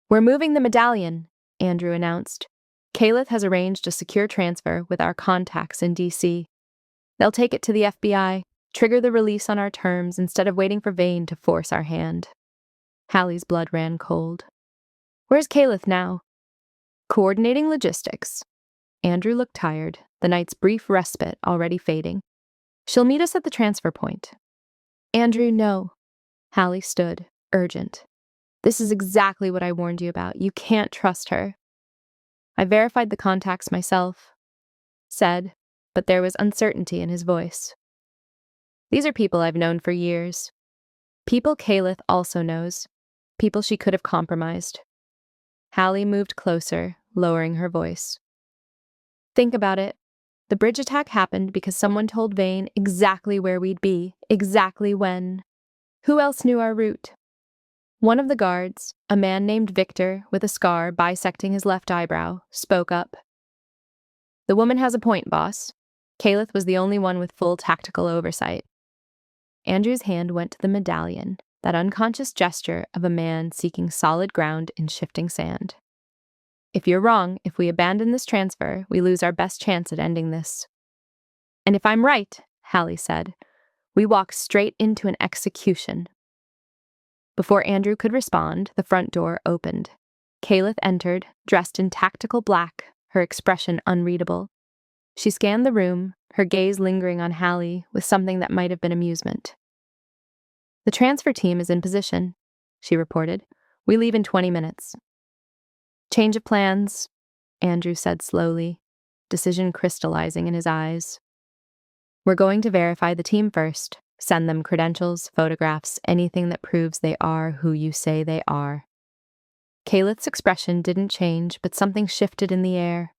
We're moving the medallion, Andrew announced. Caleth has arranged a secure transfer with our contacts in D.C. They'll take it to the FBI, trigger the release on our terms instead of waiting for Vane to force our hand. Hallie's blood ran cold. Where's Caleth now? Coordinating logistics. Andrew looked tired, the night's brief respite already fading. She'll meet us at the transfer point. Andrew, no. Hallie stood, urgent. This is exactly what I warned you about. You can't trust her. I verified the contacts myself, said, but there was uncertainty in his voice. These are people I've known for years. People Calith also knows. People she could have compromised. Hallie moved closer, lowering her voice. Think about it. The bridge attack happened because someone told Vane exactly where we'd be, exactly when. Who else knew our route? One of the guards, a man named Victor with a scar bisecting his left eyebrow, spoke up. The woman has a point, boss. Calith was the only one with full tactical oversight. Andrew's hand went to the medallion, that unconscious gesture of a man seeking solid ground in shifting sand. If you're wrong, if we abandon this transfer, we lose our best chance at ending this. And if I'm right, Hallie said, we walk straight into an execution. Before Andrew could respond, the front door opened. Calith entered, dressed in tactical black, her expression unreadable. She scanned the room, her gaze lingering on Hallie with something that might have been amusement. The transfer team is in position, she reported. We leave in 20 minutes. Change of plans, Andrew said slowly, decision crystallizing in his eyes. We're going to verify the team first, send them credentials, photographs, anything that proves they are who you say they are. Calith's expression didn't change, but something shifted in the air,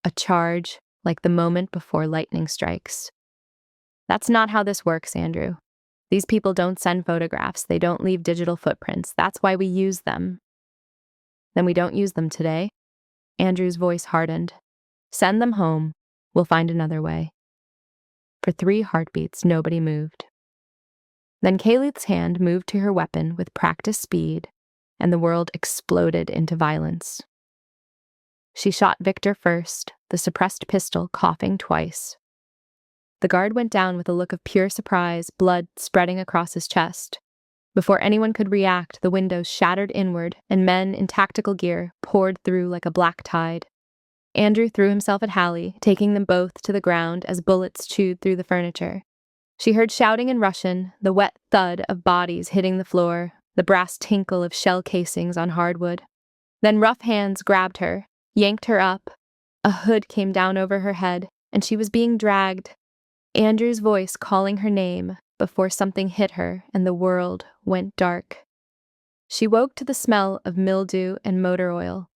a charge, like the moment before lightning strikes. That's not how this works, Andrew. These people don't send photographs, they don't leave digital footprints. That's why we use them. Then we don't use them today. Andrew's voice hardened. Send them home. We'll find another way. For 3 heartbeats, nobody moved. Then Calith's hand moved to her weapon with practiced speed, and the world exploded into violence. She shot Victor first, the suppressed pistol coughing twice. The guard went down with a look of pure surprise, blood spreading across his chest. Before anyone could react, the windows shattered inward, and men in tactical gear poured through like a black tide. Andrew threw himself at Hallie, taking them both to the ground as bullets chewed through the furniture. She heard shouting in Russian, the wet thud of bodies hitting the floor, the brass tinkle of shell casings on hardwood. Then rough hands grabbed her, yanked her up. A hood came down over her head, and she was being dragged. Andrew's voice calling her name before something hit her and the world went dark. She woke to the smell of mildew and motor oil.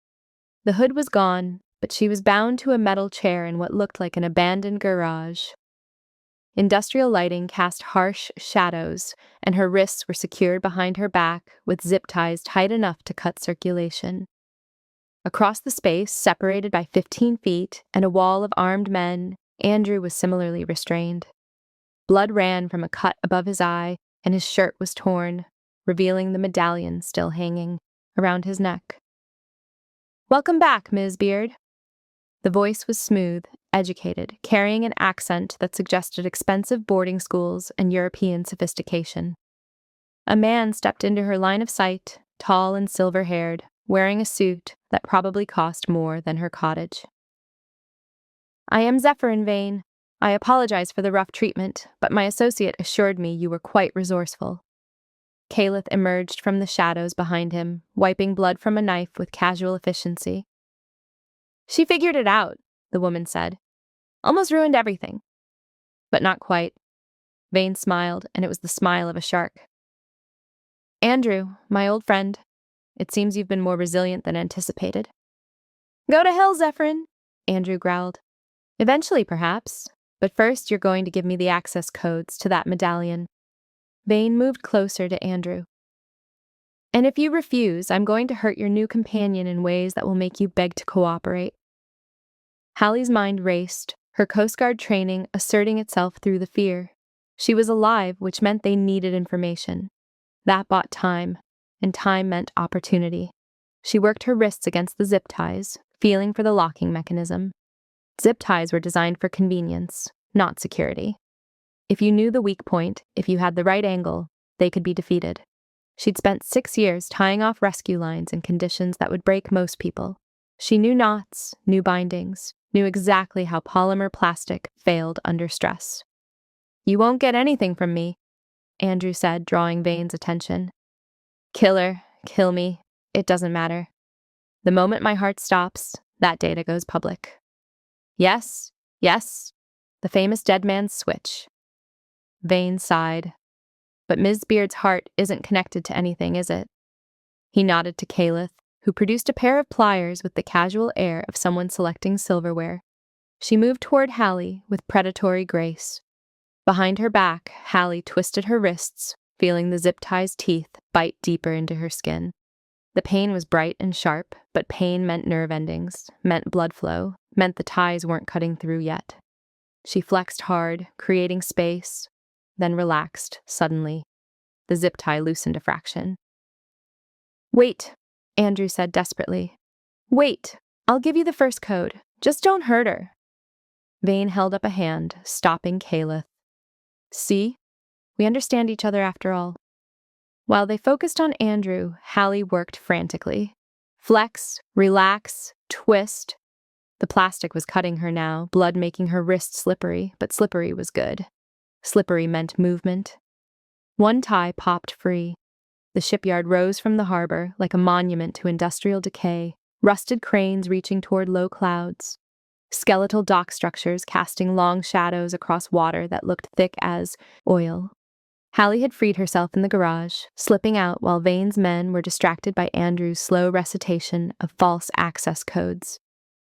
The hood was gone, but she was bound to a metal chair in what looked like an abandoned garage. Industrial lighting cast harsh shadows, and her wrists were secured behind her back with zip ties tight enough to cut circulation. Across the space, separated by 15 feet and a wall of armed men, Andrew was similarly restrained. Blood ran from a cut above his eye, and his shirt was torn, revealing the medallion still hanging around his neck. Welcome back, Ms. Beard. The voice was smooth, educated, carrying an accent that suggested expensive boarding schools and European sophistication. A man stepped into her line of sight, tall and silver-haired, wearing a suit that probably cost more than her cottage. I am Zephyrin Vane. I apologize for the rough treatment, but my associate assured me you were quite resourceful. Calith emerged from the shadows behind him, wiping blood from a knife with casual efficiency. She figured it out, the woman said. Almost ruined everything. But not quite. Vane smiled, and it was the smile of a shark. Andrew, my old friend, it seems you've been more resilient than anticipated. Go to hell, Zephyrin, Andrew growled. Eventually, perhaps, but first you're going to give me the access codes to that medallion. Vane moved closer to Andrew. And if you refuse, I'm going to hurt your new companion in ways that will make you beg to cooperate. Hallie's mind raced, her Coast Guard training asserting itself through the fear. She was alive, which meant they needed information. That bought time, and time meant opportunity. She worked her wrists against the zip ties, feeling for the locking mechanism. Zip ties were designed for convenience, not security. If you knew the weak point, if you had the right angle, they could be defeated. She'd spent 6 years tying off rescue lines in conditions that would break most people. She knew knots, knew bindings, knew exactly how polymer plastic failed under stress. You won't get anything from me, Andrew said, drawing Vane's attention. Killer, kill me. It doesn't matter. The moment my heart stops, that data goes public. Yes, yes, the famous dead man's switch. Vane sighed. But Ms. Beard's heart isn't connected to anything, is it? He nodded to Caliph, who produced a pair of pliers with the casual air of someone selecting silverware. She moved toward Hallie with predatory grace. Behind her back, Hallie twisted her wrists, feeling the zip tie's teeth bite deeper into her skin. The pain was bright and sharp, but pain meant nerve endings, meant blood flow, meant the ties weren't cutting through yet. She flexed hard, creating space, then relaxed suddenly. The zip tie loosened a fraction. "Wait," Andrew said desperately. "Wait, I'll give you the first code. Just don't hurt her." Vane held up a hand, stopping Caliph. "See? We understand each other after all." While they focused on Andrew, Hallie worked frantically. Flex, relax, twist. The plastic was cutting her now, blood making her wrist slippery, but slippery was good. Slippery meant movement. One tie popped free. The shipyard rose from the harbor like a monument to industrial decay, rusted cranes reaching toward low clouds, skeletal dock structures casting long shadows across water that looked thick as oil. Hallie had freed herself in the garage, slipping out while Vane's men were distracted by Andrew's slow recitation of false access codes.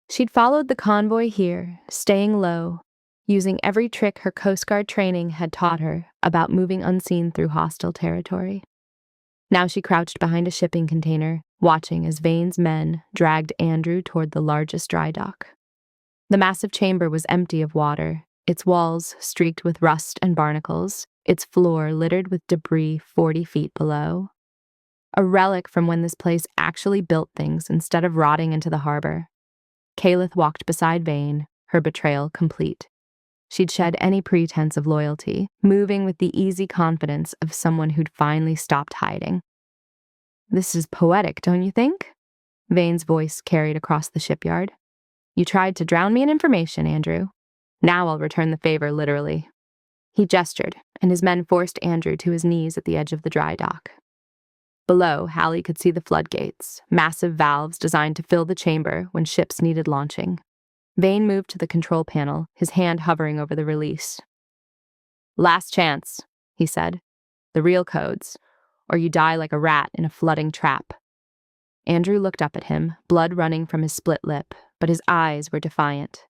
She'd followed the convoy here, staying low, using every trick her Coast Guard training had taught her about moving unseen through hostile territory. Now she crouched behind a shipping container, watching as Vane's men dragged Andrew toward the largest dry dock. The massive chamber was empty of water, its walls streaked with rust and barnacles, its floor littered with debris 40 feet below. A relic from when this place actually built things instead of rotting into the harbor. Caliph walked beside Vane, her betrayal complete. She'd shed any pretense of loyalty, moving with the easy confidence of someone who'd finally stopped hiding. "This is poetic, don't you think?" Vane's voice carried across the shipyard. "You tried to drown me in information, Andrew. Now I'll return the favor literally." He gestured, and his men forced Andrew to his knees at the edge of the dry dock. Below, Hallie could see the floodgates, massive valves designed to fill the chamber when ships needed launching. Vane moved to the control panel, his hand hovering over the release. "Last chance," he said. "The real codes, or you die like a rat in a flooding trap." Andrew looked up at him, blood running from his split lip, but his eyes were defiant.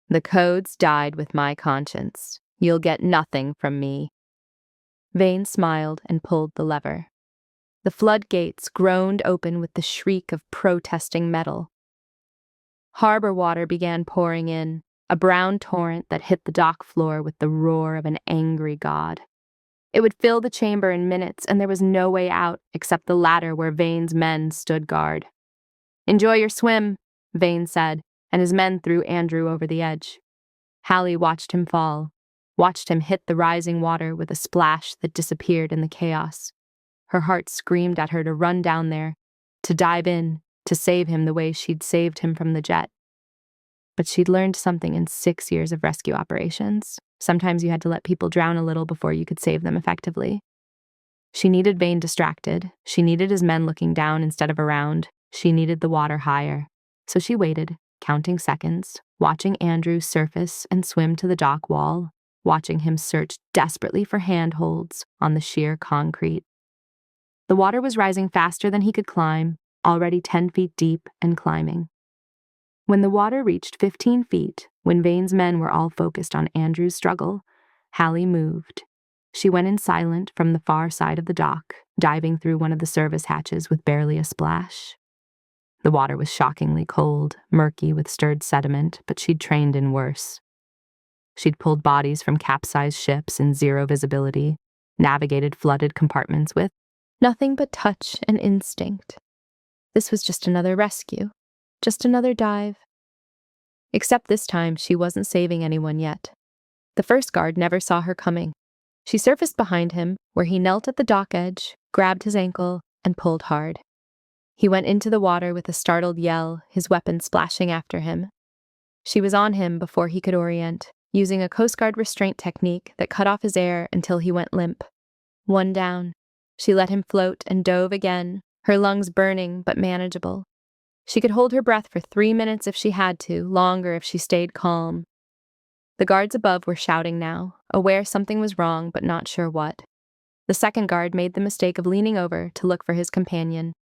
"The codes died with my conscience. You'll get nothing from me." Vane smiled and pulled the lever. The floodgates groaned open with the shriek of protesting metal. Harbor water began pouring in, a brown torrent that hit the dock floor with the roar of an angry god. It would fill the chamber in minutes, and there was no way out except the ladder where Vane's men stood guard. "Enjoy your swim," Vane said, and his men threw Andrew over the edge. Hallie watched him fall, watched him hit the rising water with a splash that disappeared in the chaos. Her heart screamed at her to run down there, to dive in, to save him the way she'd saved him from the jet. But she'd learned something in 6 years of rescue operations. Sometimes you had to let people drown a little before you could save them effectively. She needed Vane distracted. She needed his men looking down instead of around. She needed the water higher. So she waited, counting seconds, watching Andrew surface and swim to the dock wall, watching him search desperately for handholds on the sheer concrete. The water was rising faster than he could climb, already 10 feet deep and climbing. When the water reached 15 feet, when Vane's men were all focused on Andrew's struggle, Hallie moved. She went in silent from the far side of the dock, diving through one of the service hatches with barely a splash. The water was shockingly cold, murky with stirred sediment, but she'd trained in worse. She'd pulled bodies from capsized ships in zero visibility, navigated flooded compartments with nothing but touch and instinct. This was just another rescue, just another dive. Except this time, she wasn't saving anyone yet. The first guard never saw her coming. She surfaced behind him, where he knelt at the dock edge, grabbed his ankle, and pulled hard. He went into the water with a startled yell, his weapon splashing after him. She was on him before he could orient, using a Coast Guard restraint technique that cut off his air until he went limp. One down. She let him float and dove again, her lungs burning but manageable. She could hold her breath for 3 minutes if she had to, longer if she stayed calm. The guards above were shouting now, aware something was wrong but not sure what. The second guard made the mistake of leaning over to look for his companion.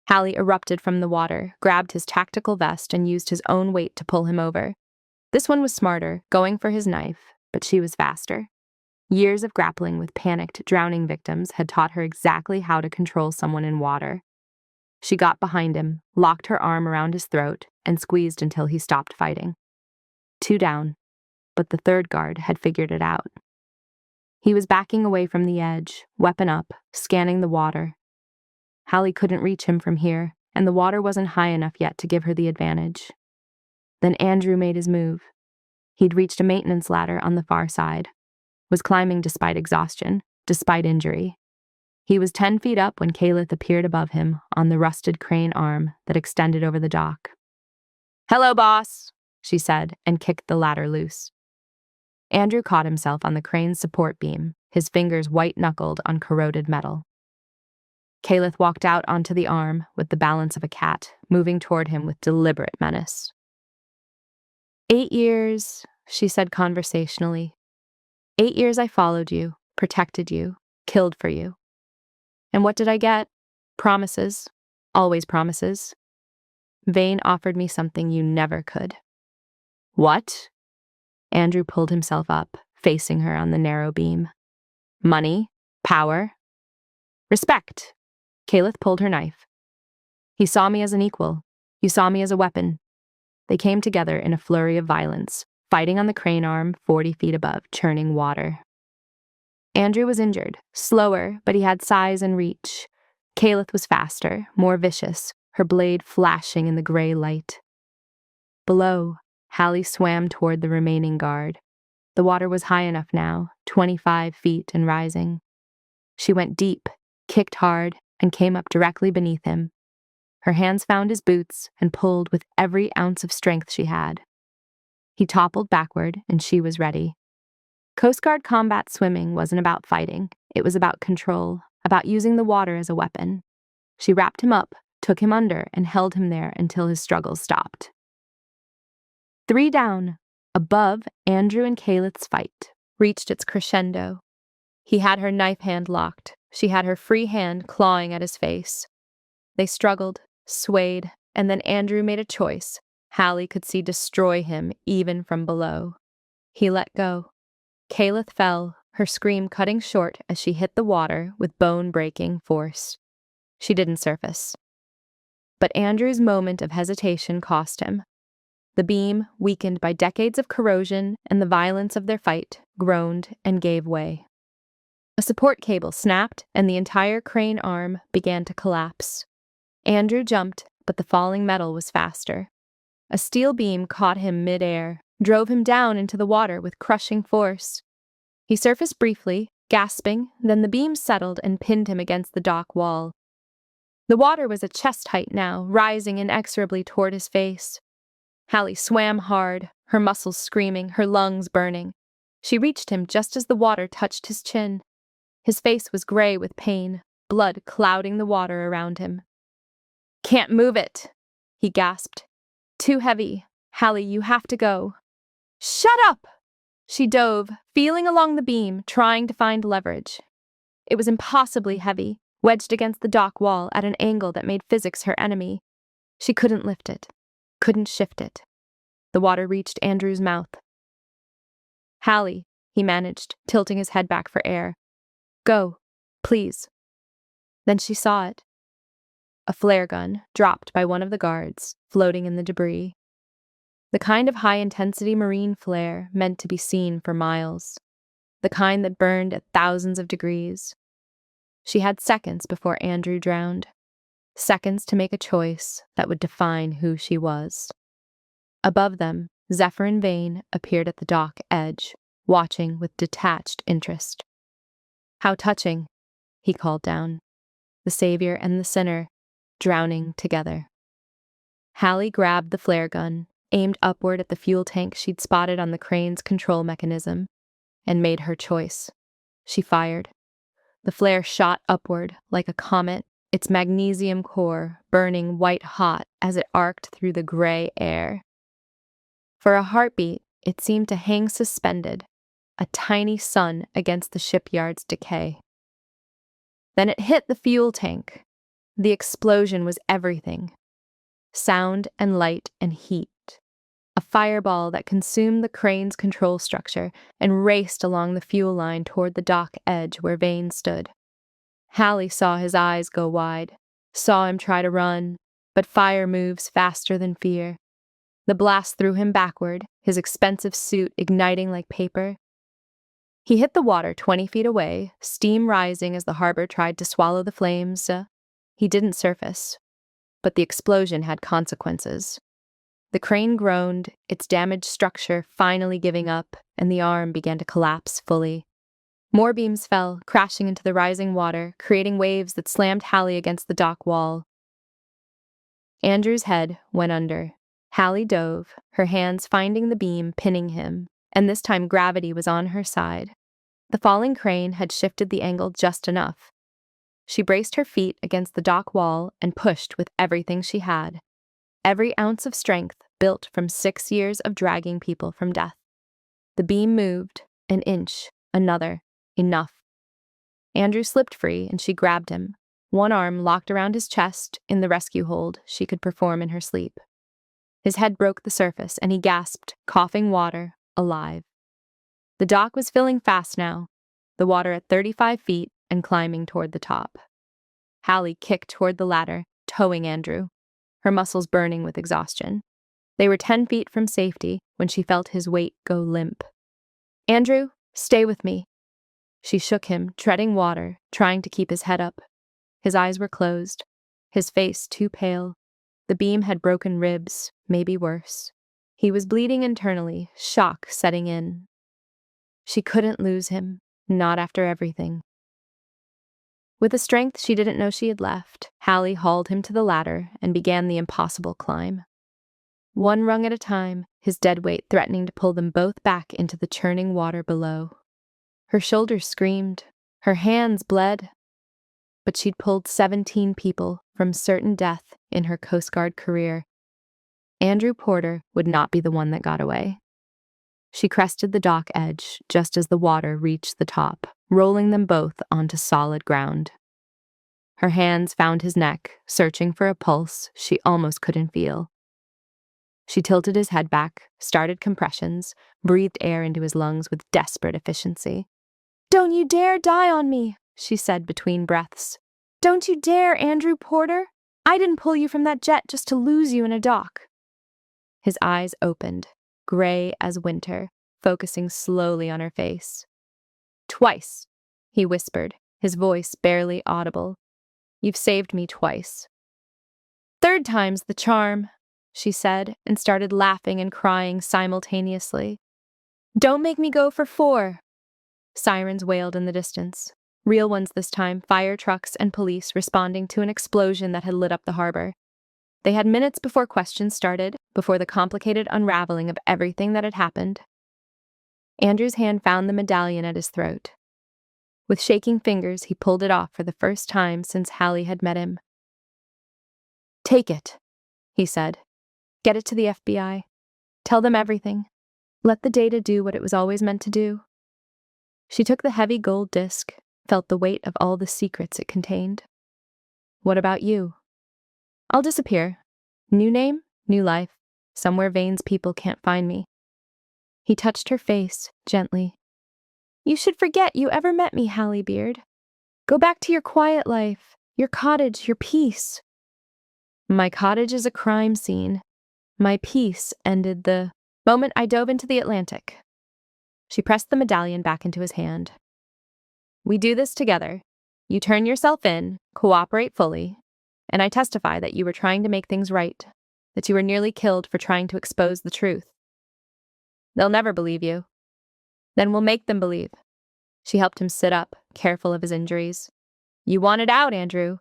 Hallie erupted from the water, grabbed his tactical vest, and used his own weight to pull him over. This one was smarter, going for his knife, but she was faster. Years of grappling with panicked, drowning victims had taught her exactly how to control someone in water. She got behind him, locked her arm around his throat, and squeezed until he stopped fighting. 2 down, but the third guard had figured it out. He was backing away from the edge, weapon up, scanning the water. Hallie couldn't reach him from here, and the water wasn't high enough yet to give her the advantage. Then Andrew made his move. He'd reached a maintenance ladder on the far side, was climbing despite exhaustion, despite injury. He was 10 feet up when Kalith appeared above him on the rusted crane arm that extended over the dock. "Hello, boss," she said, and kicked the ladder loose. Andrew caught himself on the crane's support beam, his fingers white-knuckled on corroded metal. Kalith walked out onto the arm with the balance of a cat, moving toward him with deliberate menace. 8 years, she said conversationally. 8 years I followed you, protected you, killed for you. And what did I get? Promises. Always promises. Vane offered me something you never could. What? Andrew pulled himself up, facing her on the narrow beam. Money? Power? Respect. Kalith pulled her knife. He saw me as an equal. You saw me as a weapon. They came together in a flurry of violence, fighting on the crane arm 40 feet above, churning water. Andrew was injured, slower, but he had size and reach. Kalith was faster, more vicious, her blade flashing in the gray light. Below, Hallie swam toward the remaining guard. The water was high enough now, 25 feet and rising. She went deep, kicked hard, and came up directly beneath him. Her hands found his boots and pulled with every ounce of strength she had. He toppled backward, and she was ready. Coast Guard combat swimming wasn't about fighting. It was about control, about using the water as a weapon. She wrapped him up, took him under, and held him there until his struggles stopped. 3 down, above Andrew and Kalith's fight, reached its crescendo. He had her knife hand locked. She had her free hand clawing at his face. They struggled, swayed, and then Andrew made a choice. Hallie could see destroy him even from below. He let go. Kalith fell, her scream cutting short as she hit the water with bone-breaking force. She didn't surface. But Andrew's moment of hesitation cost him. The beam, weakened by decades of corrosion and the violence of their fight, groaned and gave way. A support cable snapped, and the entire crane arm began to collapse. Andrew jumped, but the falling metal was faster. A steel beam caught him mid-air, drove him down into the water with crushing force. He surfaced briefly, gasping, then the beam settled and pinned him against the dock wall. The water was at chest height now, rising inexorably toward his face. Hallie swam hard, her muscles screaming, her lungs burning. She reached him just as the water touched his chin. His face was gray with pain, blood clouding the water around him. "Can't move it," he gasped. "Too heavy. Hallie, you have to go." "Shut up!" She dove, feeling along the beam, trying to find leverage. It was impossibly heavy, wedged against the dock wall at an angle that made physics her enemy. She couldn't lift it, couldn't shift it. The water reached Andrew's mouth. "Hallie," he managed, tilting his head back for air. "Go, please." Then she saw it. A flare gun, dropped by one of the guards, floating in the debris. The kind of high-intensity marine flare meant to be seen for miles. The kind that burned at thousands of degrees. She had seconds before Andrew drowned. Seconds to make a choice that would define who she was. Above them, Zephyr and Vane appeared at the dock edge, watching with detached interest. "How touching," he called down. The savior and the sinner, drowning together. Hallie grabbed the flare gun, aimed upward at the fuel tank she'd spotted on the crane's control mechanism, and made her choice. She fired. The flare shot upward like a comet, its magnesium core burning white-hot as it arced through the gray air. For a heartbeat, it seemed to hang suspended, a tiny sun against the shipyard's decay. Then it hit the fuel tank. The explosion was everything. Sound and light and heat. A fireball that consumed the crane's control structure and raced along the fuel line toward the dock edge where Vane stood. Hallie saw his eyes go wide, saw him try to run, but fire moves faster than fear. The blast threw him backward, his expensive suit igniting like paper. He hit the water 20 feet away, steam rising as the harbor tried to swallow the flames. He didn't surface, but the explosion had consequences. The crane groaned, its damaged structure finally giving up, and the arm began to collapse fully. More beams fell, crashing into the rising water, creating waves that slammed Hallie against the dock wall. Andrew's head went under. Hallie dove, her hands finding the beam, pinning him, and this time gravity was on her side. The falling crane had shifted the angle just enough. She braced her feet against the dock wall and pushed with everything she had. Every ounce of strength built from 6 years of dragging people from death. The beam moved, an inch, another, enough. Andrew slipped free and she grabbed him, one arm locked around his chest in the rescue hold she could perform in her sleep. His head broke the surface and he gasped, coughing water, alive. The dock was filling fast now, the water at 35 feet and climbing toward the top. Hallie kicked toward the ladder, towing Andrew, her muscles burning with exhaustion. They were 10 feet from safety when she felt his weight go limp. "Andrew, stay with me." She shook him, treading water, trying to keep his head up. His eyes were closed, his face too pale. The beam had broken ribs, maybe worse. He was bleeding internally, shock setting in. She couldn't lose him, not after everything. With a strength she didn't know she had left, Hallie hauled him to the ladder and began the impossible climb. One rung at a time, his dead weight threatening to pull them both back into the churning water below. Her shoulders screamed, her hands bled, but she'd pulled 17 people from certain death in her Coast Guard career. Andrew Porter would not be the one that got away. She crested the dock edge just as the water reached the top, rolling them both onto solid ground. Her hands found his neck, searching for a pulse she almost couldn't feel. She tilted his head back, started compressions, breathed air into his lungs with desperate efficiency. "Don't you dare die on me," she said between breaths. "Don't you dare, Andrew Porter. I didn't pull you from that jet just to lose you in a dock." His eyes opened, gray as winter, focusing slowly on her face. "Twice," he whispered, his voice barely audible. "You've saved me twice." "Third time's the charm," she said, and started laughing and crying simultaneously. "Don't make me go for 4. Sirens wailed in the distance. Real ones this time, fire trucks and police responding to an explosion that had lit up the harbor. They had minutes before questions started, before the complicated unraveling of everything that had happened. Andrew's hand found the medallion at his throat. With shaking fingers, he pulled it off for the first time since Hallie had met him. "Take it," he said. "Get it to the FBI. Tell them everything. Let the data do what it was always meant to do." She took the heavy gold disc, felt the weight of all the secrets it contained. "What about you?" "I'll disappear. New name, new life. Somewhere Vane's people can't find me." He touched her face, gently. "You should forget you ever met me, Hallie Beard. Go back to your quiet life, your cottage, your peace." "My cottage is a crime scene. My peace ended the moment I dove into the Atlantic." She pressed the medallion back into his hand. "We do this together. You turn yourself in, cooperate fully, and I testify that you were trying to make things right, that you were nearly killed for trying to expose the truth. They'll never believe you. Then we'll make them believe." She helped him sit up, careful of his injuries. "You want it out, Andrew.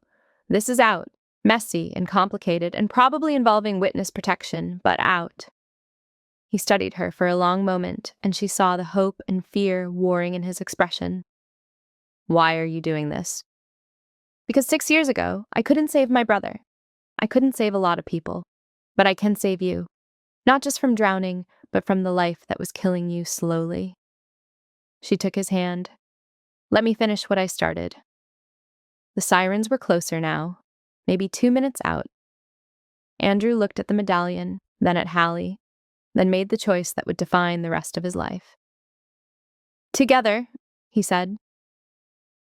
This is out. Messy and complicated and probably involving witness protection, but out." He studied her for a long moment, and she saw the hope and fear warring in his expression. "Why are you doing this?" Because 6 years ago, I couldn't save my brother. I couldn't save a lot of people. But I can save you. Not just from drowning, but from the life that was killing you slowly. She took his hand. Let me finish what I started. The sirens were closer now, maybe 2 minutes out. Andrew looked at the medallion, then at Hallie, then made the choice that would define the rest of his life. Together, he said.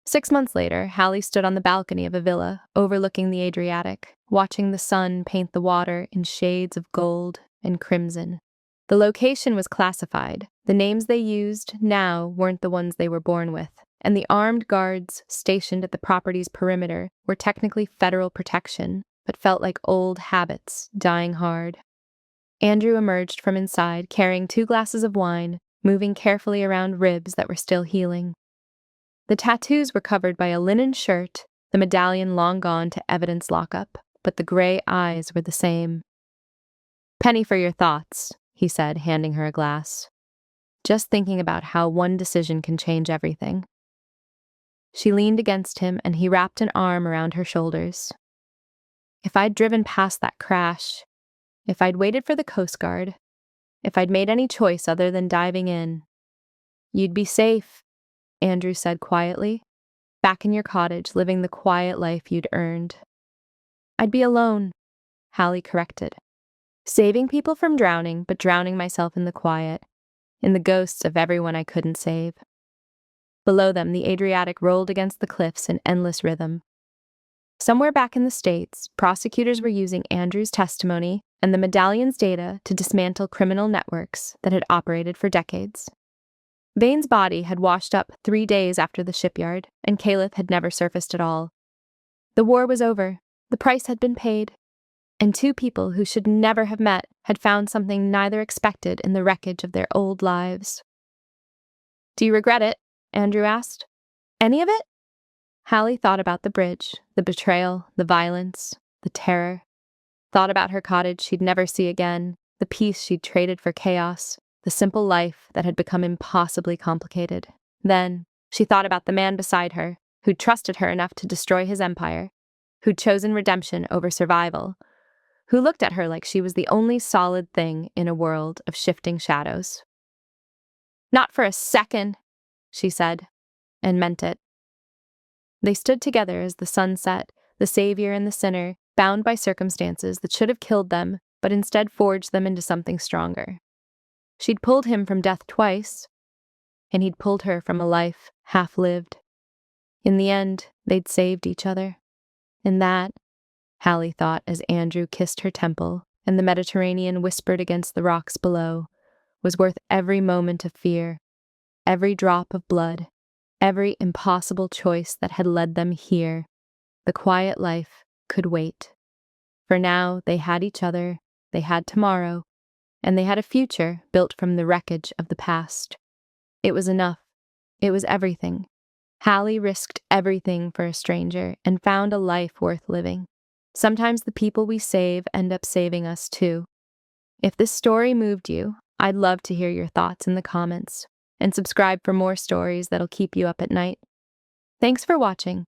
6 months later, Hallie stood on the balcony of a villa overlooking the Adriatic, watching the sun paint the water in shades of gold and crimson. The location was classified. The names they used now weren't the ones they were born with, and the armed guards stationed at the property's perimeter were technically federal protection, but felt like old habits dying hard. Andrew emerged from inside carrying 2 glasses of wine, moving carefully around ribs that were still healing. The tattoos were covered by a linen shirt, the medallion long gone to evidence lockup, but the gray eyes were the same. Penny for your thoughts, he said, handing her a glass. Just thinking about how one decision can change everything. She leaned against him and he wrapped an arm around her shoulders. If I'd driven past that crash, if I'd waited for the Coast Guard, if I'd made any choice other than diving in, you'd be safe, Andrew said quietly, back in your cottage living the quiet life you'd earned. I'd be alone, Hallie corrected. Saving people from drowning, but drowning myself in the quiet, in the ghosts of everyone I couldn't save. Below them, the Adriatic rolled against the cliffs in endless rhythm. Somewhere back in the States, prosecutors were using Andrew's testimony and the medallion's data to dismantle criminal networks that had operated for decades. Vane's body had washed up 3 days after the shipyard, and Caliph had never surfaced at all. The war was over, the price had been paid, and 2 people who should never have met had found something neither expected in the wreckage of their old lives. Do you regret it? Andrew asked. Any of it? Hallie thought about the bridge, the betrayal, the violence, the terror. Thought about her cottage she'd never see again, the peace she'd traded for chaos, the simple life that had become impossibly complicated. Then, she thought about the man beside her, who'd trusted her enough to destroy his empire, who'd chosen redemption over survival, who looked at her like she was the only solid thing in a world of shifting shadows. Not for a second, she said, and meant it. They stood together as the sun set, the savior and the sinner, bound by circumstances that should have killed them, but instead forged them into something stronger. She'd pulled him from death twice, and he'd pulled her from a life half-lived. In the end, they'd saved each other. And that, Hallie thought as Andrew kissed her temple and the Mediterranean whispered against the rocks below, was worth every moment of fear, every drop of blood, every impossible choice that had led them here. The quiet life could wait. For now, they had each other, they had tomorrow, and they had a future built from the wreckage of the past. It was enough. It was everything. Hallie risked everything for a stranger and found a life worth living. Sometimes the people we save end up saving us too. If this story moved you, I'd love to hear your thoughts in the comments, and subscribe for more stories that'll keep you up at night. Thanks for watching.